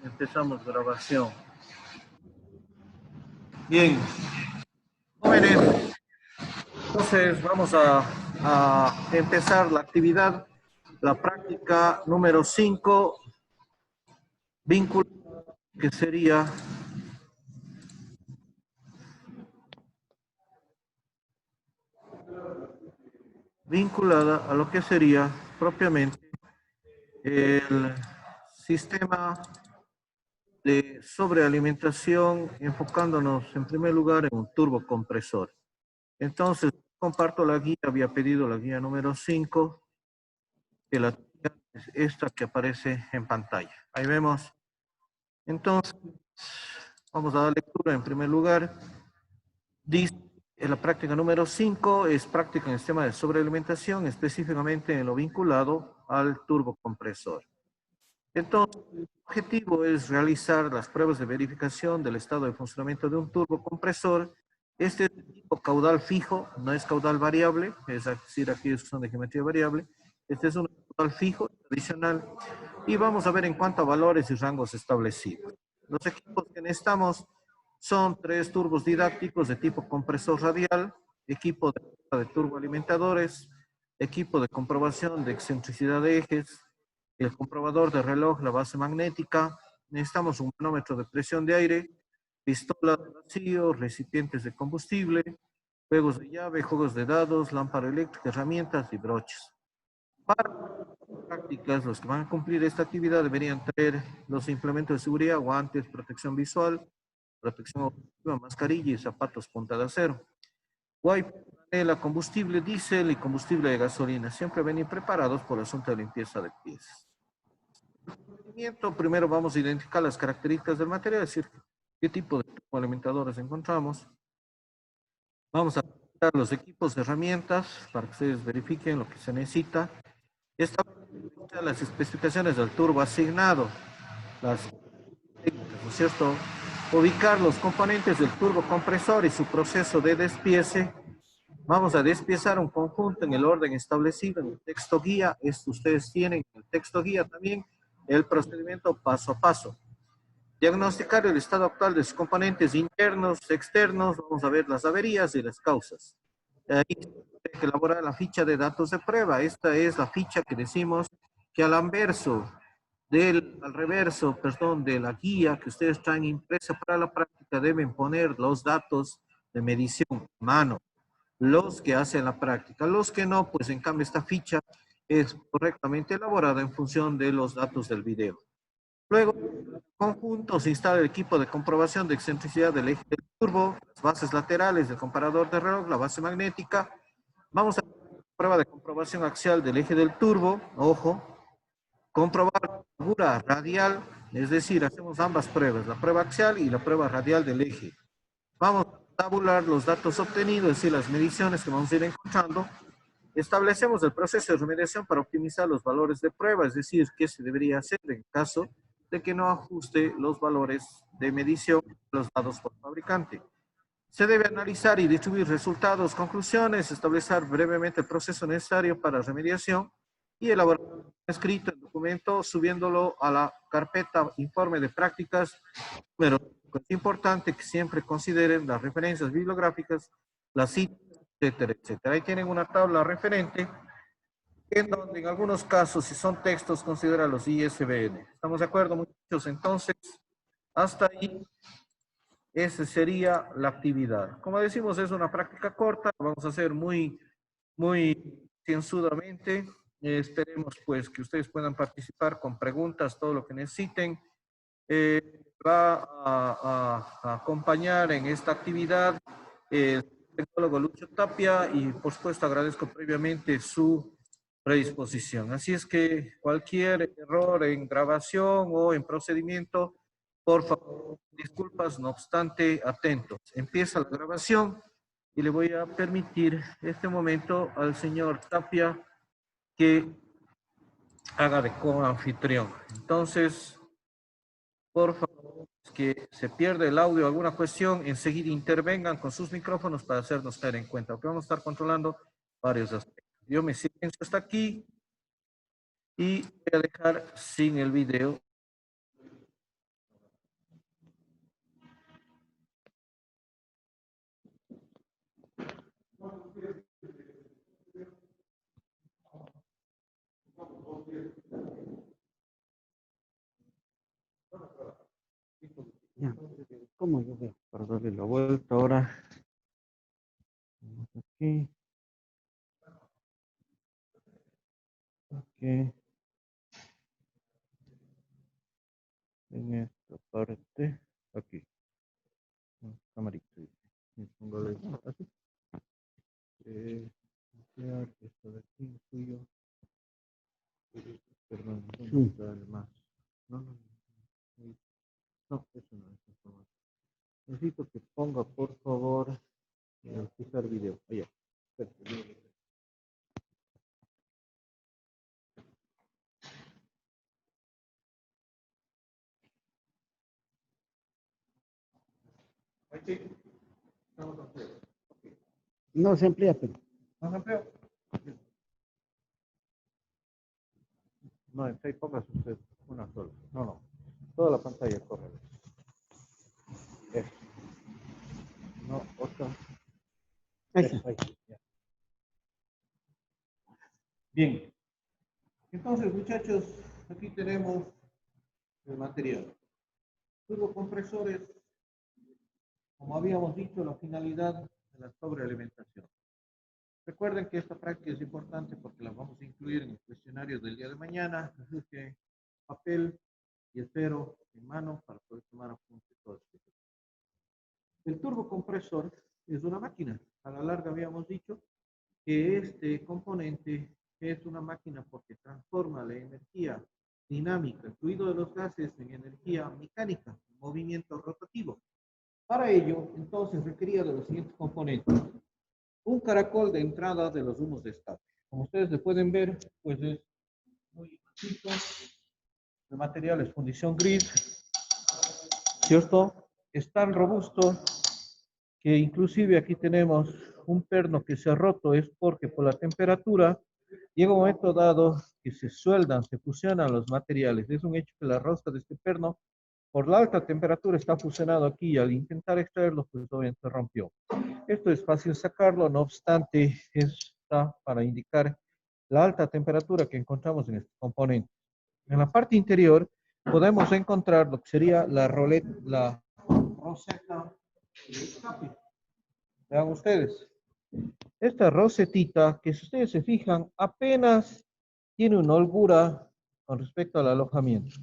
Empezamos grabación. Bien, jóvenes, entonces vamos a empezar la actividad, la práctica número 5, vínculo, que sería vinculada a lo que sería propiamente el sistema de sobrealimentación, enfocándonos en primer lugar en un turbocompresor. Entonces, comparto la guía, había pedido la guía número 5, que la es esta que aparece en pantalla. Ahí vemos. Entonces, vamos a dar lectura en primer lugar. Dice, en la práctica número 5 es práctica en el sistema de sobrealimentación, específicamente en lo vinculado al turbocompresor. Entonces, el objetivo es realizar las pruebas de verificación del estado de funcionamiento de un turbocompresor. Este es de tipo caudal fijo, no es caudal variable, es decir, aquí son de geometría variable. Este es un caudal fijo, tradicional, y vamos a ver en cuanto a valores y rangos establecidos. Los equipos que necesitamos son 3 turbos didácticos de tipo compresor radial, equipo de turboalimentadores, equipo de comprobación de excentricidad de ejes, el comprobador de reloj, la base magnética. Necesitamos un manómetro de presión de aire, pistola de vacío, recipientes de combustible, juegos de llave, juegos de dados, lámpara eléctrica, herramientas y broches. Para prácticas, los que van a cumplir esta actividad deberían traer los implementos de seguridad, guantes, protección visual, protección auditiva, mascarilla y zapatos punta de acero. Wiper, panela, combustible diésel y combustible de gasolina. Siempre venir preparados por el asunto de limpieza de piezas. Primero vamos a identificar las características del material, es decir, qué tipo de alimentadores encontramos. Vamos a visitar los equipos, herramientas, para que ustedes verifiquen lo que se necesita. Establecer las especificaciones del turbo asignado, las técnicas, ¿no es cierto? Ubicar los componentes del turbocompresor y su proceso de despiece. Vamos a despiezar un conjunto en el orden establecido en el texto guía. Esto ustedes tienen en el texto guía también el procedimiento paso a paso. Diagnosticar el estado actual de sus componentes internos, externos. Vamos a ver las averías y las causas. Ahí hay que elaborar la ficha de datos de prueba. Esta es la ficha que decimos que al reverso, perdón, de la guía que ustedes traen impresa para la práctica deben poner los datos de medición a mano. Los que hacen la práctica. Los que no, pues en cambio esta ficha es correctamente elaborada en función de los datos del video. Luego, en conjunto se instala el equipo de comprobación de excentricidad del eje del turbo, las bases laterales del comparador de reloj, la base magnética. Vamos a hacer una prueba de comprobación axial del eje del turbo, ojo, comprobar la figura radial, es decir, hacemos ambas pruebas, la prueba axial y la prueba radial del eje. Vamos a tabular los datos obtenidos, es decir, las mediciones que vamos a ir encontrando. Establecemos el proceso de remediación para optimizar los valores de prueba, es decir, qué se debería hacer en caso de que no ajuste los valores de medición los dados por fabricante. Se debe analizar y distribuir resultados, conclusiones, establecer brevemente el proceso necesario para remediación y elaborar un escrito en documento subiéndolo a la carpeta informe de prácticas. Pero es importante que siempre consideren las referencias bibliográficas, las citas, etcétera, etcétera. Ahí tienen una tabla referente en donde en algunos casos, si son textos, considera los ISBN. ¿Estamos de acuerdo, muchachos? Entonces, hasta ahí, esa sería la actividad. Como decimos, es una práctica corta, vamos a hacer muy cienzudamente. Esperemos pues que ustedes puedan participar con preguntas, todo lo que necesiten. Va a acompañar en esta actividad el tecnólogo Lucho Tapia y por supuesto agradezco previamente su predisposición. Así es que cualquier error en grabación o en procedimiento, por favor, disculpas, no obstante, atentos. Empieza la grabación y le voy a permitir este momento al señor Tapia que haga de coanfitrión. Entonces, por favor, que se pierde el audio, alguna cuestión, enseguida intervengan con sus micrófonos para hacernos caer en cuenta, porque vamos a estar controlando varios aspectos. Yo me silencio hasta aquí y voy a dejar sin el video Ya. ¿Cómo yo veo? Para darle la vuelta ahora. Vamos aquí. Ok. En esta parte. Aquí. Camarita. Y póngale así. Copiar esto de aquí, suyo. Perdón, ¿dónde está el más? No, no, no. No, eso no es información. Necesito que ponga, por favor, fijar video. Allá. Perfecto. Aquí. Estamos ampliando. No se amplía, pero. ¿Más amplio? No, en 6 pongas usted una sola. No, no. Toda la pantalla corre. Eso. No, otra. Ahí Eso, está. ahí. Ya. Bien. Entonces, muchachos, aquí tenemos el material. Turbocompresores, como habíamos dicho, la finalidad de la sobrealimentación. Recuerden que esta práctica es importante porque la vamos a incluir en el cuestionario del día de mañana, así que papel y esfero en mano para poder tomar apuntes todo esto. El turbocompresor es una máquina. A la larga habíamos dicho que este componente es una máquina porque transforma la energía dinámica, el fluido de los gases, en energía mecánica, movimiento rotativo. Para ello, entonces, requería de los siguientes componentes. Un caracol de entrada de los humos de escape. Como ustedes le pueden ver, pues es muy chico. El material es fundición gris, ¿cierto? Es tan robusto que inclusive aquí tenemos un perno que se ha roto, es porque por la temperatura llega un momento dado que se sueldan, se fusionan los materiales. Es un hecho que la rosca de este perno, por la alta temperatura, está fusionado aquí y al intentar extraerlo, pues obviamente se rompió. Esto es fácil sacarlo, no obstante, está para indicar la alta temperatura que encontramos en este componente. En la parte interior podemos encontrar lo que sería la roseta de escape. Vean ustedes, esta rosetita, que si ustedes se fijan, apenas tiene una holgura con respecto al alojamiento.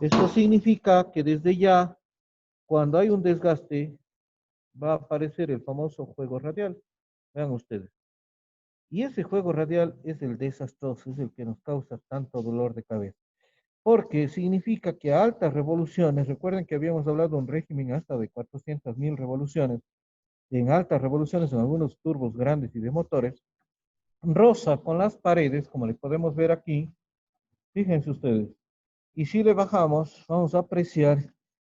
Esto significa que desde ya, cuando hay un desgaste, va a aparecer el famoso juego radial. Vean ustedes. Y ese juego radial es el desastroso, es el que nos causa tanto dolor de cabeza. Porque significa que a altas revoluciones, recuerden que habíamos hablado de un régimen hasta de 400.000 revoluciones, y en altas revoluciones en algunos turbos grandes y de motores, rosa con las paredes, como le podemos ver aquí, fíjense ustedes. Y si le bajamos, vamos a apreciar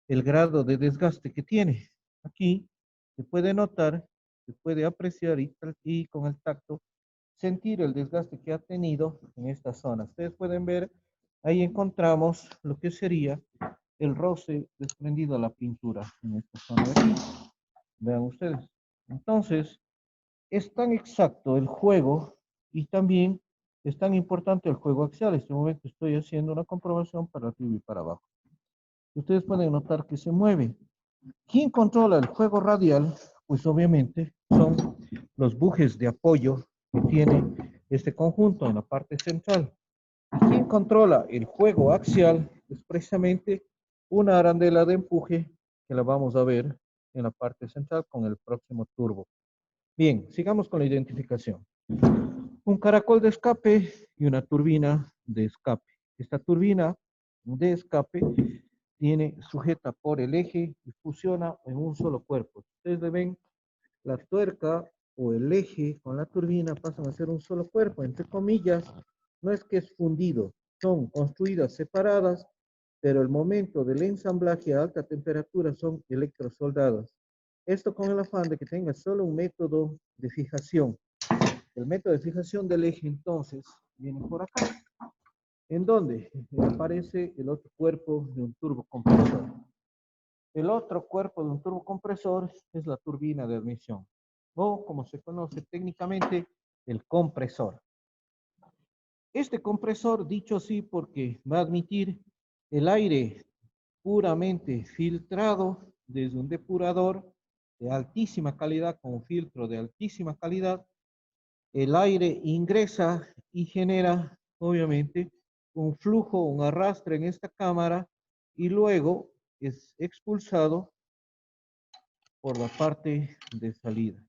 el grado de desgaste que tiene. Aquí se puede notar, se puede apreciar y con el tacto sentir el desgaste que ha tenido en esta zona. Ustedes pueden ver, ahí encontramos lo que sería el roce desprendido a la pintura en esta zona de aquí. Vean ustedes. Entonces, es tan exacto el juego y también es tan importante el juego axial. En este momento estoy haciendo una comprobación para arriba y para abajo. Ustedes pueden notar que se mueve. ¿Quién controla el juego radial? Pues obviamente son los bujes de apoyo que tiene este conjunto en la parte central. ¿Quién controla el juego axial? Es precisamente una arandela de empuje que la vamos a ver en la parte central con el próximo turbo. Bien, sigamos con la identificación. Un caracol de escape y una turbina de escape. Esta turbina de escape tiene sujeta por el eje y fusiona en un solo cuerpo. Ustedes le ven, la tuerca o el eje con la turbina pasan a ser un solo cuerpo, entre comillas, no es que es fundido, son construidas separadas, pero el momento del ensamblaje a alta temperatura son electrosoldadas. Esto con el afán de que tenga solo un método de fijación. El método de fijación del eje entonces viene por acá, en donde aparece el otro cuerpo de un turbocompresor. El otro cuerpo de un turbocompresor es la turbina de admisión, o como se conoce técnicamente, el compresor. Este compresor, dicho así porque va a admitir el aire puramente filtrado desde un depurador de altísima calidad, con un filtro de altísima calidad. El aire ingresa y genera, obviamente, un flujo, un arrastre en esta cámara y luego es expulsado por la parte de salida.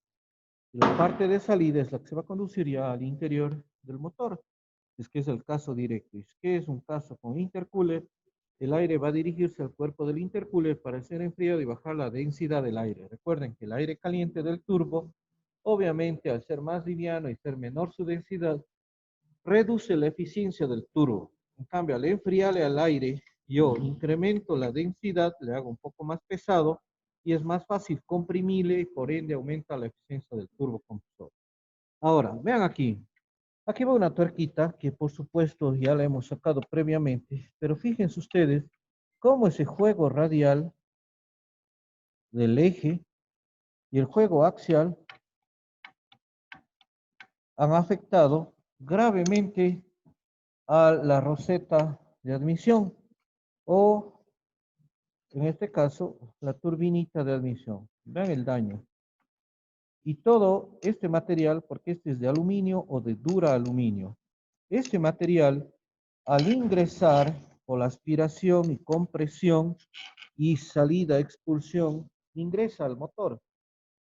Y la parte de salida es la que se va a conducir ya al interior del motor. Es que es el caso directo. Es que es un caso con intercooler. El aire va a dirigirse al cuerpo del intercooler para ser enfriado y bajar la densidad del aire. Recuerden que el aire caliente del turbo, obviamente al ser más liviano y ser menor su densidad, reduce la eficiencia del turbo. En cambio, al enfriarle al aire, yo incremento la densidad, le hago un poco más pesado y es más fácil comprimirle y por ende aumenta la eficiencia del turbocompresor. Ahora, vean aquí. Aquí va una tuerquita que por supuesto ya la hemos sacado previamente, pero fíjense ustedes cómo ese juego radial del eje y el juego axial han afectado gravemente a la roseta de admisión o en este caso la turbinita de admisión. Vean el daño. Y todo este material, porque este es de aluminio o de dura aluminio, este material al ingresar por la aspiración y compresión y salida, expulsión, ingresa al motor.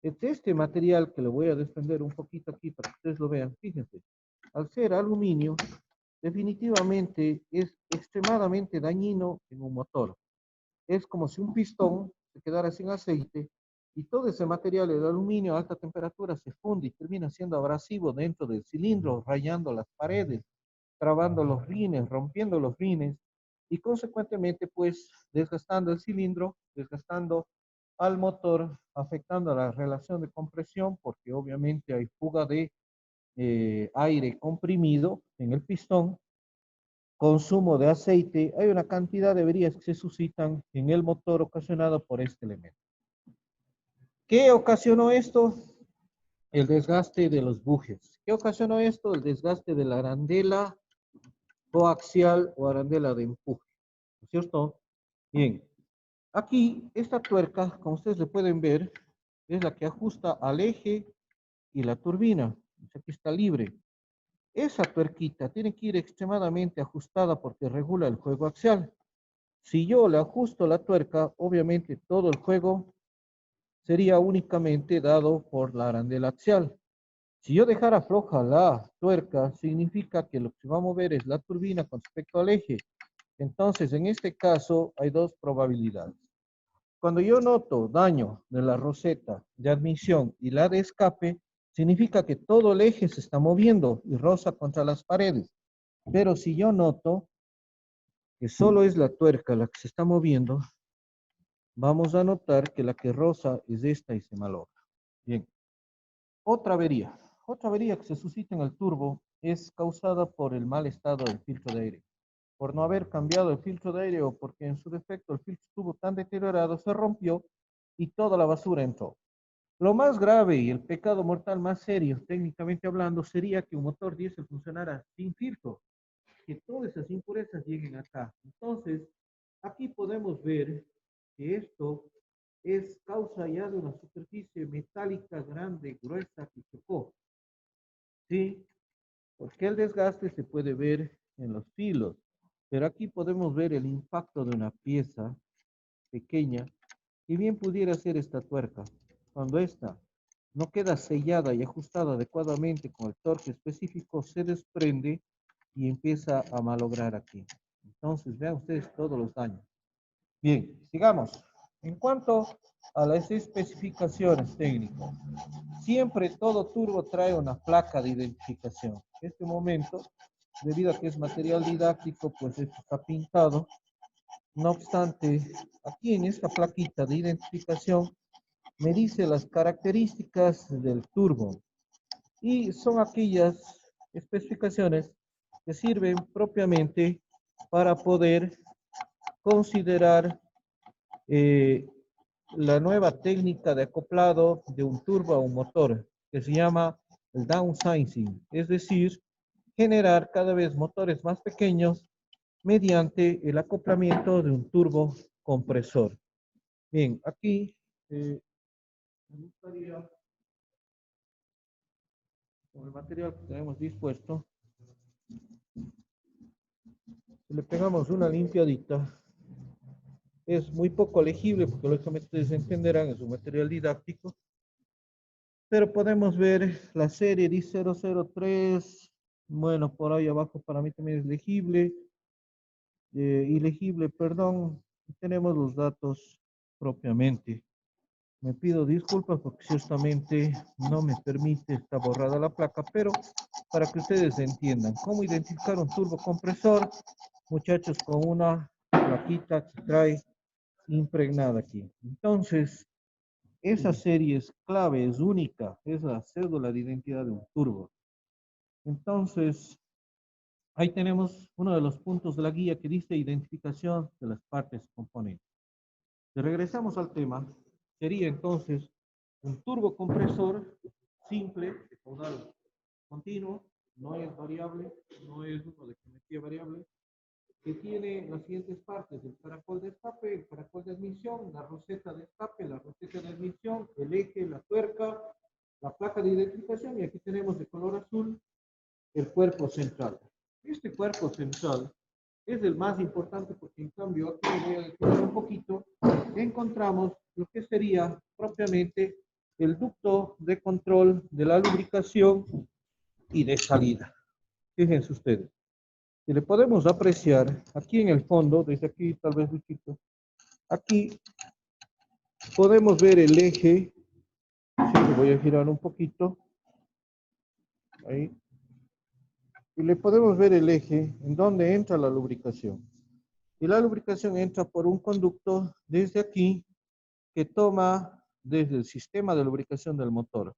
Este material que le voy a desprender un poquito aquí para que ustedes lo vean, fíjense, al ser aluminio, definitivamente es extremadamente dañino en un motor. Es como si un pistón se quedara sin aceite y todo ese material, el aluminio a alta temperatura, se funde y termina siendo abrasivo dentro del cilindro, rayando las paredes, trabando los rines, rompiendo los rines y consecuentemente pues desgastando el cilindro, desgastando al motor, afectando a la relación de compresión porque obviamente hay fuga de aire comprimido en el pistón, consumo de aceite, hay una cantidad de averías que se suscitan en el motor ocasionado por este elemento. ¿Qué ocasionó esto? El desgaste de los bujes. ¿Qué ocasionó esto? El desgaste de la arandela coaxial o arandela de empuje, ¿no es cierto? Bien, aquí esta tuerca, como ustedes le pueden ver, es la que ajusta al eje y la turbina. Aquí está libre. Esa tuerquita tiene que ir extremadamente ajustada porque regula el juego axial. Si yo le ajusto la tuerca, obviamente todo el juego sería únicamente dado por la arandela axial. Si yo dejara floja la tuerca, significa que lo que se va a mover es la turbina con respecto al eje. Entonces, en este caso, hay dos probabilidades. Cuando yo noto daño de la roseta de admisión y la de escape, significa que todo el eje se está moviendo y roza contra las paredes. Pero si yo noto que solo es la tuerca la que se está moviendo, vamos a notar que la que roza es esta y se malogra. Bien. Otra avería que se suscita en el turbo es causada por el mal estado del filtro de aire. Por no haber cambiado el filtro de aire o porque en su defecto el filtro estuvo tan deteriorado, se rompió y toda la basura entró. Lo más grave y el pecado mortal más serio, técnicamente hablando, sería que un motor diésel funcionara sin filtro, que todas esas impurezas lleguen acá. Entonces, aquí podemos ver que esto es causa ya de una superficie metálica grande, gruesa, que chocó. ¿Sí? Porque el desgaste se puede ver en los filos. Pero aquí podemos ver el impacto de una pieza pequeña que bien pudiera ser esta tuerca. Cuando esta no queda sellada y ajustada adecuadamente con el torque específico, se desprende y empieza a malograr aquí. Entonces, vean ustedes todos los daños. Bien, sigamos. En cuanto a las especificaciones técnicas, siempre todo turbo trae una placa de identificación. En este momento, debido a que es material didáctico, pues esto está pintado. No obstante, aquí en esta plaquita de identificación me dice las características del turbo y son aquellas especificaciones que sirven propiamente para poder considerar la nueva técnica de acoplado de un turbo a un motor que se llama el downsizing, es decir, generar cada vez motores más pequeños mediante el acoplamiento de un turbo compresor. Bien, aquí me gustaría, con el material que tenemos dispuesto, le pegamos una limpiadita. Es muy poco legible porque lógicamente ustedes entenderán, es un material didáctico. Pero podemos ver la serie dice 003. Bueno, por ahí abajo para mí también es legible. Ilegible, perdón. Tenemos los datos propiamente. Me pido disculpas porque ciertamente no me permite, está borrada la placa, pero para que ustedes entiendan cómo identificar un turbocompresor, muchachos, con una plaquita que trae impregnada aquí. Entonces, esa serie es clave, es única, es la cédula de identidad de un turbo. Entonces, ahí tenemos uno de los puntos de la guía que dice identificación de las partes y componentes. Si regresamos al tema, sería entonces un turbocompresor simple, de caudal continuo, no es variable, no es uno de geometría variable, que tiene las siguientes partes: el caracol de escape, el caracol de admisión, la roseta de escape, la roseta de admisión, el eje, la tuerca, la placa de identificación, y aquí tenemos de color azul el cuerpo central. Este cuerpo central es el más importante porque en cambio aquí voy a detener un poquito, encontramos lo que sería propiamente el ducto de control de la lubricación y de salida. Fíjense ustedes. Si le podemos apreciar aquí en el fondo, desde aquí tal vez un poquito, aquí podemos ver el eje. Sí, lo voy a girar un poquito. Ahí. Y le podemos ver el eje en donde entra la lubricación. Y la lubricación entra por un conducto desde aquí que toma desde el sistema de lubricación del motor.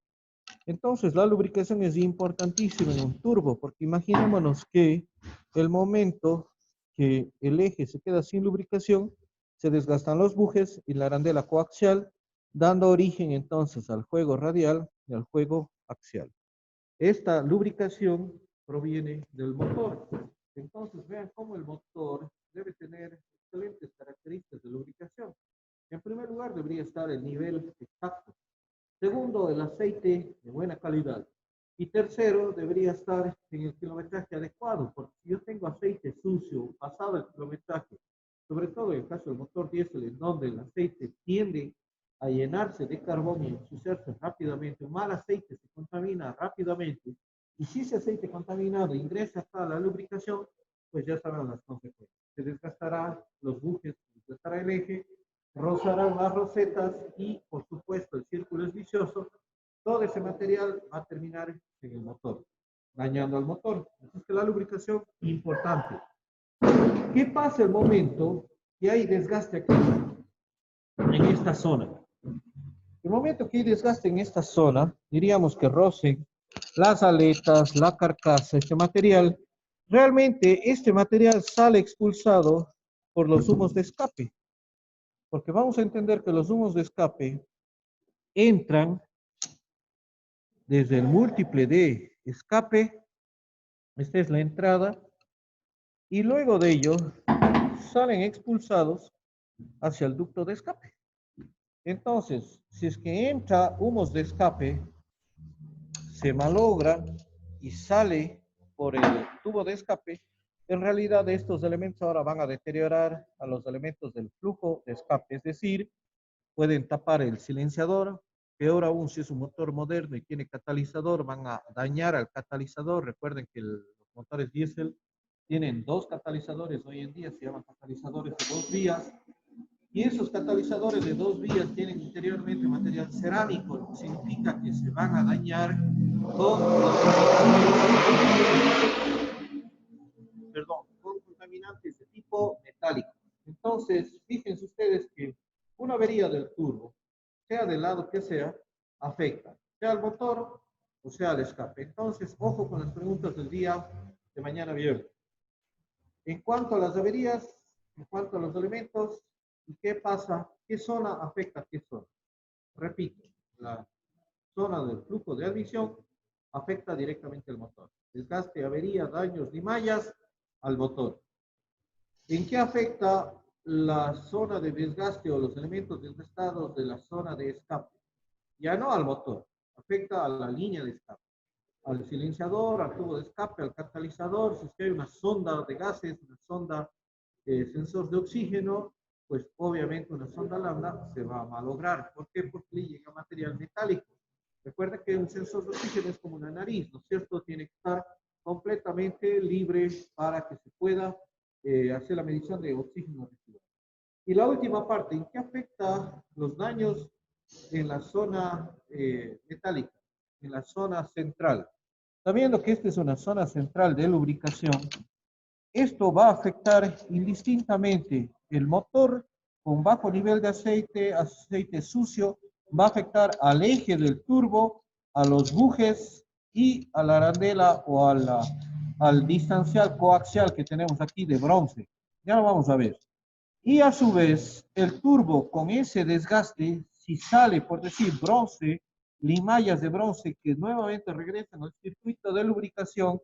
Entonces, la lubricación es importantísima en un turbo, porque imaginémonos que el momento que el eje se queda sin lubricación, se desgastan los bujes y la arandela coaxial, dando origen entonces al juego radial y al juego axial. Esta lubricación proviene del motor. Entonces, vean cómo el motor debe tener excelentes características de lubricación. En primer lugar, debería estar el nivel exacto. Segundo, el aceite de buena calidad. Y tercero, debería estar en el kilometraje adecuado, porque si yo tengo aceite sucio, pasado el kilometraje, sobre todo en el caso del motor diésel, en donde el aceite tiende a llenarse de carbón y ensuciarse rápidamente, un mal aceite se contamina rápidamente, y si ese aceite contaminado ingresa acá a la lubricación, pues ya saben las consecuencias. Se desgastará los bujes, se desgastará el eje, rozarán las rosetas y, por supuesto, el círculo es vicioso. Todo ese material va a terminar en el motor, dañando al motor. Así que la lubricación es importante. ¿Qué pasa el momento que hay desgaste aquí, en esta zona? El momento que hay desgaste en esta zona, diríamos que rocen las aletas, la carcasa, este material, realmente este material sale expulsado por los humos de escape. Porque vamos a entender que los humos de escape entran desde el múltiple de escape, esta es la entrada, y luego de ello salen expulsados hacia el ducto de escape. Entonces, si es que entra humos de escape, se malogra y sale por el tubo de escape, en realidad estos elementos ahora van a deteriorar a los elementos del flujo de escape, es decir, pueden tapar el silenciador. Peor aún, si es un motor moderno y tiene catalizador, van a dañar al catalizador. Recuerden que los motores diésel tienen dos catalizadores hoy en día, se llaman catalizadores de dos vías. Y esos catalizadores de dos vías tienen interiormente material cerámico, lo que significa que se van a dañar con contaminantes de tipo metálico. Entonces, fíjense ustedes que una avería del turbo, sea del lado que sea, afecta, sea al motor o sea al escape. Entonces, ojo con las preguntas del día de mañana viernes. En cuanto a las averías, en cuanto a los elementos, ¿qué pasa? ¿Qué zona afecta a qué zona? Repito, la zona del flujo de admisión afecta directamente al motor. Desgaste, avería, daños ni mallas al motor. ¿En qué afecta la zona de desgaste o los elementos desgastados de la zona de escape. Ya no al motor, afecta a la línea de escape, al silenciador, al tubo de escape, al catalizador. Si usted hay una sonda de gases, una sonda sensor de oxígeno, pues obviamente una sonda lambda se va a malograr. ¿Por qué? Porque le llega material metálico. Recuerda que un sensor de oxígeno es como una nariz, ¿no es cierto? Tiene que estar completamente libre para que se pueda hacer la medición de oxígeno residual. Y la última parte, ¿en qué afecta los daños en la zona metálica, en la zona central? Sabiendo que esta es una zona central de lubricación, esto va a afectar indistintamente el motor con bajo nivel de aceite, aceite sucio, va a afectar al eje del turbo, a los bujes y a la arandela o al distancial coaxial que tenemos aquí de bronce. Ya lo vamos a ver. Y a su vez, el turbo con ese desgaste, si sale, por decir, bronce, limallas de bronce que nuevamente regresan al circuito de lubricación,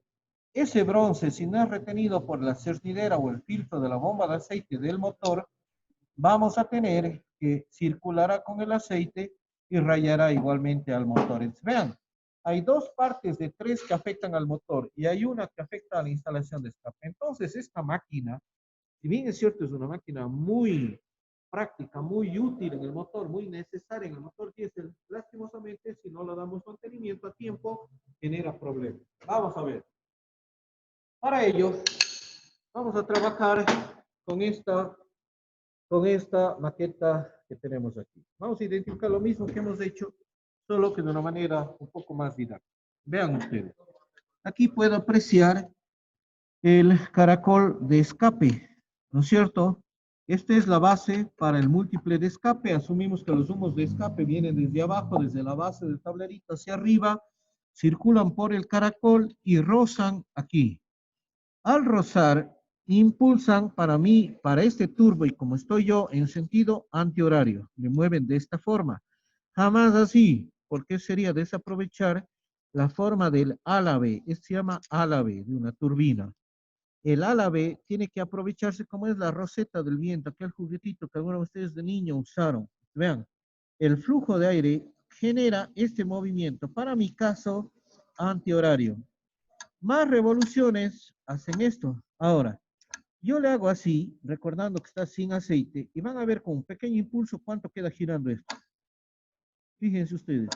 ese bronce, si no es retenido por la cernidera o el filtro de la bomba de aceite del motor, vamos a tener que circulará con el aceite y rayará igualmente al motor. Entonces, vean, hay dos partes de tres que afectan al motor y hay una que afecta a la instalación de escape. Entonces, esta máquina, si bien es cierto, es una máquina muy práctica, muy útil en el motor, muy necesaria en el motor diésel, lastimosamente, si no le damos mantenimiento a tiempo, genera problemas. Vamos a ver. Para ello, vamos a trabajar con esta maqueta que tenemos aquí. Vamos a identificar lo mismo que hemos hecho, solo que de una manera un poco más didáctica. Vean ustedes. Aquí puedo apreciar el caracol de escape, ¿no es cierto? Esta es la base para el múltiple de escape. Asumimos que los humos de escape vienen desde abajo, desde la base del tablerito hacia arriba, circulan por el caracol y rozan aquí. Al rozar, impulsan para este turbo y como estoy yo en sentido antihorario, me mueven de esta forma. Jamás así, porque sería desaprovechar la forma del álave. Esto se llama álave de una turbina. El álave tiene que aprovecharse como es la roseta del viento, aquel juguetito que algunos de ustedes de niño usaron. Vean, el flujo de aire genera este movimiento, para mi caso, antihorario. Más revoluciones hacen esto. Ahora, yo le hago así, recordando que está sin aceite, y van a ver con un pequeño impulso cuánto queda girando esto. Fíjense ustedes.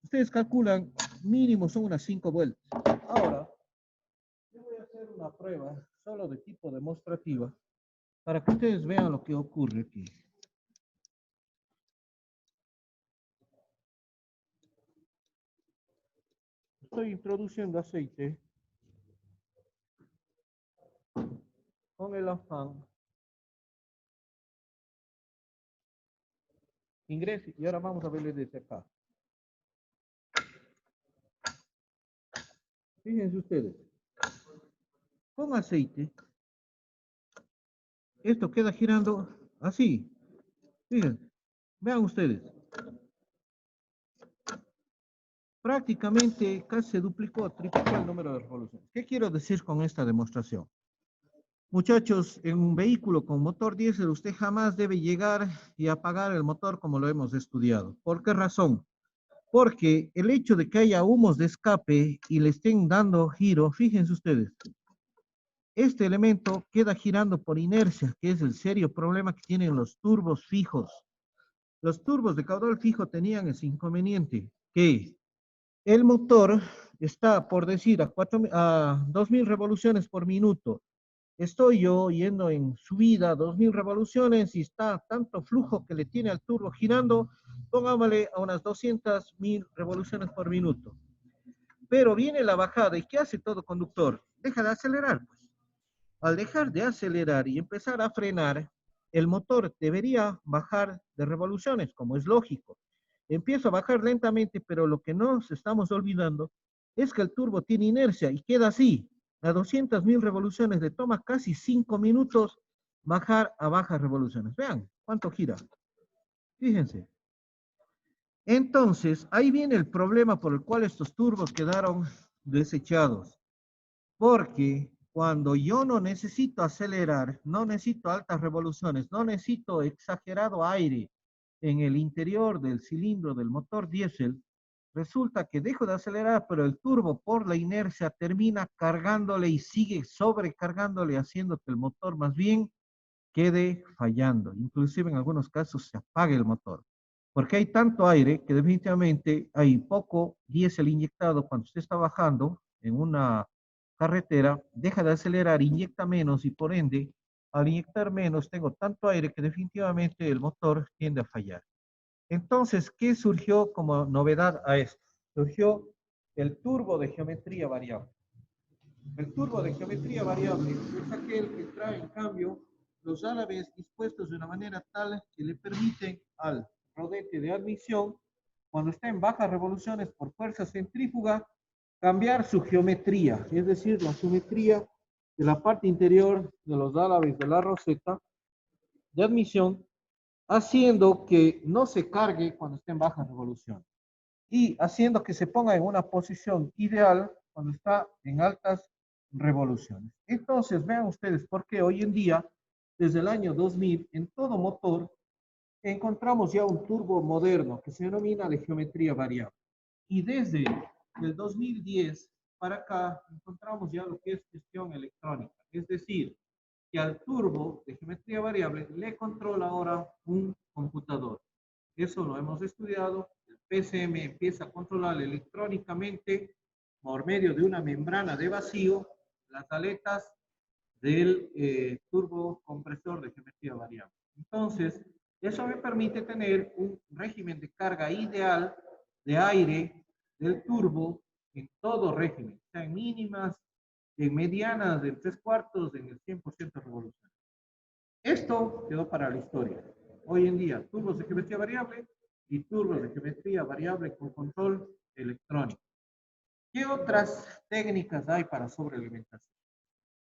Ustedes calculan, mínimo son unas 5 vueltas. Ahora, yo voy a hacer una prueba, solo de tipo demostrativa, para que ustedes vean lo que ocurre aquí. Estoy introduciendo aceite con el afán. Ingrese, y ahora vamos a verle desde acá. Fíjense ustedes. Con aceite, esto queda girando así. Fíjense, vean ustedes. Prácticamente casi se duplicó, triplicó el número de revoluciones. ¿Qué quiero decir con esta demostración? Muchachos, en un vehículo con motor diésel, usted jamás debe llegar y apagar el motor como lo hemos estudiado. ¿Por qué razón? Porque el hecho de que haya humos de escape y le estén dando giro, fíjense ustedes, este elemento queda girando por inercia, que es el serio problema que tienen los turbos fijos. Los turbos de caudal fijo tenían ese inconveniente, que el motor está, por decir, a 2000 revoluciones por minuto. Estoy yo yendo en subida, 2000 revoluciones, y está tanto flujo que le tiene al turbo girando, pongámosle a unas 200.000 revoluciones por minuto. Pero viene la bajada, ¿y qué hace todo conductor? Deja de acelerar, pues. Al dejar de acelerar y empezar a frenar, el motor debería bajar de revoluciones, como es lógico. Empieza a bajar lentamente, pero lo que nos estamos olvidando es que el turbo tiene inercia y queda así. A 200.000 revoluciones le toma casi 5 minutos bajar a bajas revoluciones. Vean cuánto gira. Fíjense. Entonces, ahí viene el problema por el cual estos turbos quedaron desechados. Porque cuando yo no necesito acelerar, no necesito altas revoluciones, no necesito exagerado aire en el interior del cilindro del motor diésel, resulta que dejo de acelerar, pero el turbo por la inercia termina cargándole y sigue sobrecargándole, haciendo que el motor más bien quede fallando. Inclusive en algunos casos se apague el motor. Porque hay tanto aire que definitivamente hay poco diésel inyectado cuando usted está bajando en una carretera, deja de acelerar, inyecta menos y por ende, al inyectar menos, tengo tanto aire que definitivamente el motor tiende a fallar. Entonces, ¿qué surgió como novedad a esto? Surgió el turbo de geometría variable. El turbo de geometría variable es aquel que trae en cambio los álabes dispuestos de una manera tal que le permiten al rodete de admisión, cuando está en bajas revoluciones por fuerza centrífuga, cambiar su geometría, es decir, la geometría de la parte interior de los álabes de la roseta de admisión, haciendo que no se cargue cuando esté en bajas revoluciones y haciendo que se ponga en una posición ideal cuando está en altas revoluciones. Entonces, vean ustedes por qué hoy en día, desde el año 2000, en todo motor, encontramos ya un turbo moderno que se denomina de geometría variable. Y desde el 2010 para acá, encontramos ya lo que es gestión electrónica. Es decir, que al turbo de geometría variable le controla ahora un computador. Eso lo hemos estudiado. El PCM empieza a controlar electrónicamente por medio de una membrana de vacío las aletas del turbo compresor de geometría variable. Entonces, eso me permite tener un régimen de carga ideal de aire del turbo en todo régimen, sea en mínimas, en medianas, en 3/4, en el 100% revolución. Esto quedó para la historia. Hoy en día, turbos de geometría variable y turbos de geometría variable con control electrónico. ¿Qué otras técnicas hay para sobrealimentación?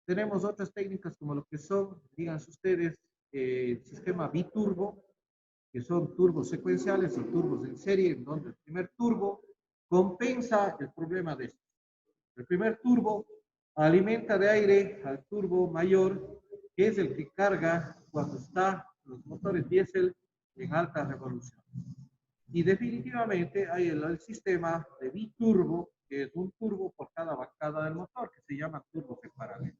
Tenemos otras técnicas como lo que son, díganse ustedes, el sistema biturbo, que son turbos secuenciales o turbos en serie, en donde el primer turbo compensa el problema de estos. El primer turbo alimenta de aire al turbo mayor, que es el que carga cuando está los motores diésel en alta revolución. Y definitivamente hay el sistema de biturbo, que es un turbo por cada bancada del motor, que se llama turbo en paralelo.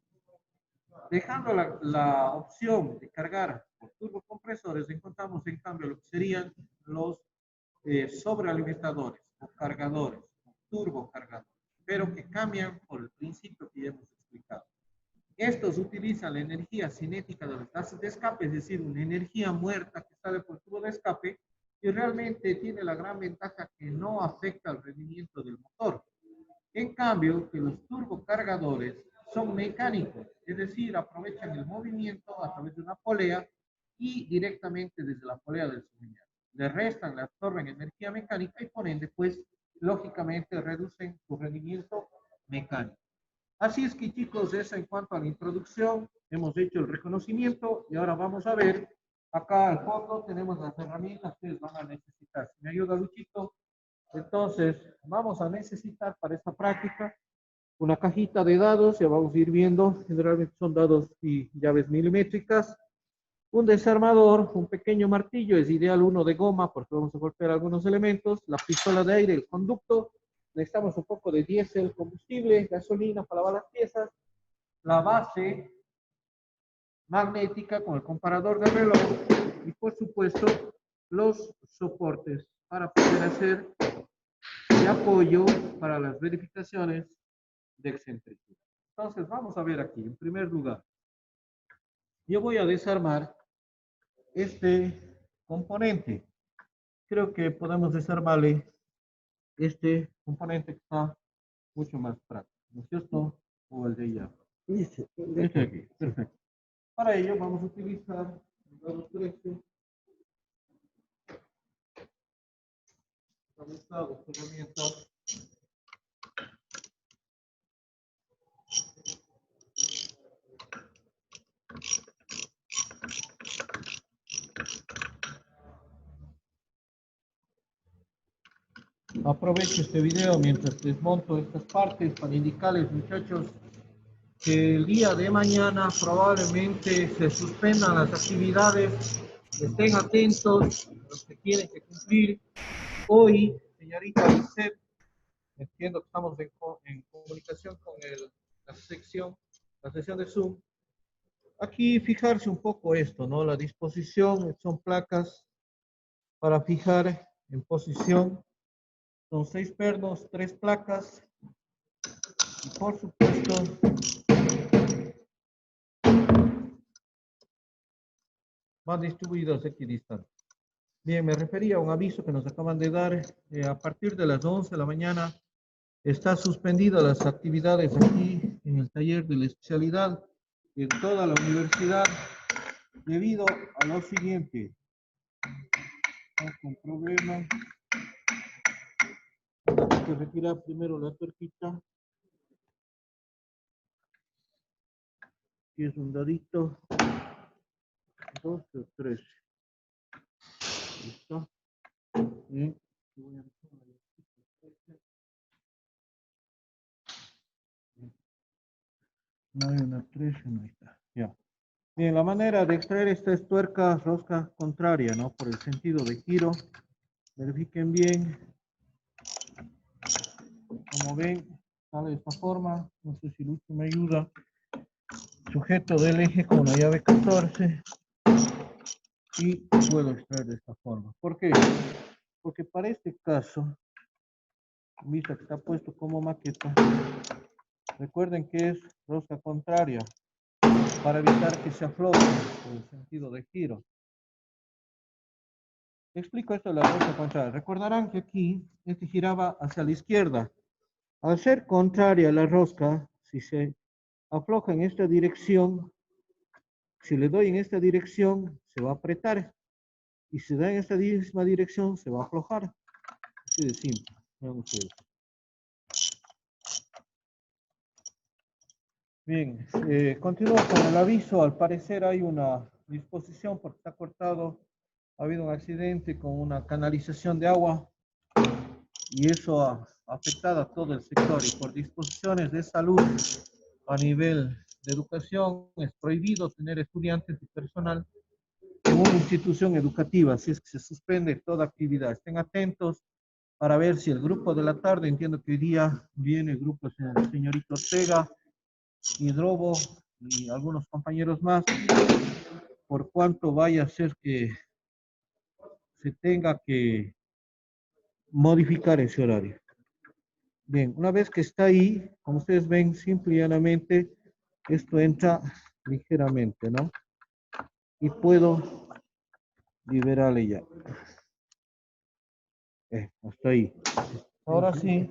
Dejando la opción de cargar por turbocompresores, encontramos en cambio lo que serían los sobrealimentadores o cargadores, turbocargadores, pero que cambian por el principio que ya hemos explicado. Estos utilizan la energía cinética de los gases de escape, es decir, una energía muerta que sale por el tubo de escape y realmente tiene la gran ventaja que no afecta al rendimiento del motor. En cambio, que los turbocargadores son mecánicos, es decir, aprovechan el movimiento a través de una polea y directamente desde la polea del suministro. Le restan, le absorben energía mecánica y por ende, pues, lógicamente reducen su rendimiento mecánico. Así es que, chicos, eso en cuanto a la introducción, hemos hecho el reconocimiento y ahora vamos a ver, acá al fondo tenemos las herramientas que ustedes van a necesitar. Si me ayuda, Luchito. Entonces, vamos a necesitar para esta práctica una cajita de dados, ya vamos a ir viendo, generalmente son dados y llaves milimétricas, un desarmador, un pequeño martillo, es ideal uno de goma porque vamos a golpear algunos elementos, la pistola de aire, el conducto, necesitamos un poco de diésel, combustible, gasolina para lavar las piezas, la base magnética con el comparador de reloj y por supuesto los soportes para poder hacer de apoyo para las verificaciones de excentricidad. Entonces, vamos a ver aquí, en primer lugar, yo voy a desarmar este componente. Creo que podemos desarmarle este componente que está mucho más práctico, ¿no es cierto? O el de allá. Este aquí, perfecto. Para ello vamos a utilizar los 13. Herramientas. Aprovecho este video mientras desmonto estas partes para indicarles, muchachos, que el día de mañana probablemente se suspendan las actividades. Estén atentos los que tienen que cumplir. Hoy, señorita Lisset, entiendo que estamos en comunicación con la sesión de Zoom. Aquí fijarse un poco esto, ¿no? La disposición son placas para fijar en posición. Son 6 pernos, 3 placas. Y por supuesto, van distribuidos equidistantes. Bien, me refería a un aviso que nos acaban de dar. A partir de las 11 de la mañana está suspendidas las actividades aquí en el taller de la especialidad en toda la universidad debido a lo siguiente. Con problemas. Hay que retirar primero la tuerquita. Aquí es un dadito. 12 o 13. ¿Listo? Bien. No hay una 13, no está. Ya. Bien, la manera de extraer esta es tuerca rosca contraria, ¿no? Por el sentido de giro. Verifiquen bien. Como ven, sale de esta forma. No sé si Lucho me ayuda. Sujeto del eje con la llave 14. Y puedo extraer de esta forma. ¿Por qué? Porque para este caso, vista que está puesto como maqueta, recuerden que es rosca contraria para evitar que se afloje por el sentido de giro. Explico esto de la rosca contraria. Recordarán que aquí este giraba hacia la izquierda. Al ser contraria a la rosca, si se afloja en esta dirección, si le doy en esta dirección, se va a apretar. Y si da en esta misma dirección, se va a aflojar. Así de simple. Vean ustedes. Bien, continúo con el aviso. Al parecer hay una disposición porque está cortado. Ha habido un accidente con una canalización de agua y eso ha afectado a todo el sector. Y por disposiciones de salud a nivel de educación es prohibido tener estudiantes y personal en una institución educativa. Así es que se suspende toda actividad. Estén atentos para ver si el grupo de la tarde, entiendo que hoy día viene el grupo del señorito Ortega, Hidrobo y algunos compañeros más, por cuanto vaya a ser que se tenga que modificar ese horario. Bien, una vez que está ahí, como ustedes ven, simple y llanamente, esto entra ligeramente, ¿no? Y puedo liberarle ya. Hasta ahí. Ahora sí.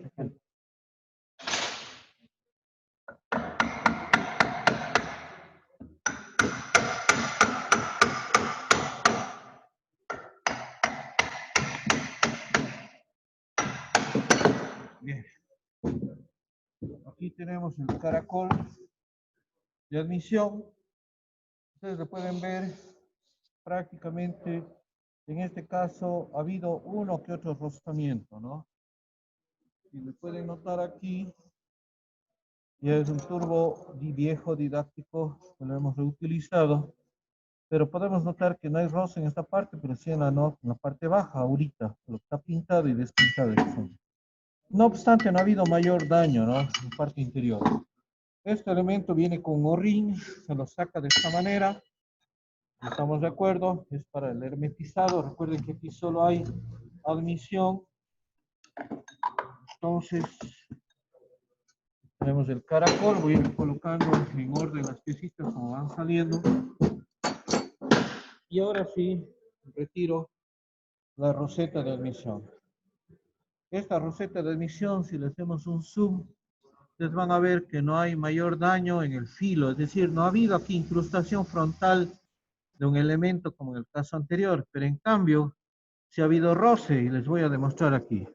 Bien. Aquí tenemos el caracol de admisión. Ustedes lo pueden ver prácticamente. En este caso ha habido uno que otro rozamiento, ¿no? Si me pueden notar aquí, ya es un turbo viejo didáctico que lo hemos reutilizado, pero podemos notar que no hay roce en esta parte, pero sí en la parte baja ahorita, lo que está pintado y despintado. No obstante, no ha habido mayor daño, ¿no? En la parte interior. Este elemento viene con O-ring, se lo saca de esta manera. ¿Estamos de acuerdo? Es para el hermetizado. Recuerden que aquí solo hay admisión. Entonces, tenemos el caracol. Voy a ir colocando en orden las piecitas como van saliendo. Y ahora sí, retiro la roseta de admisión. Esta roseta de admisión, si le hacemos un zoom, ustedes van a ver que no hay mayor daño en el filo. Es decir, no ha habido aquí incrustación frontal de un elemento como en el caso anterior. Pero en cambio, si ha habido roce, y les voy a demostrar aquí.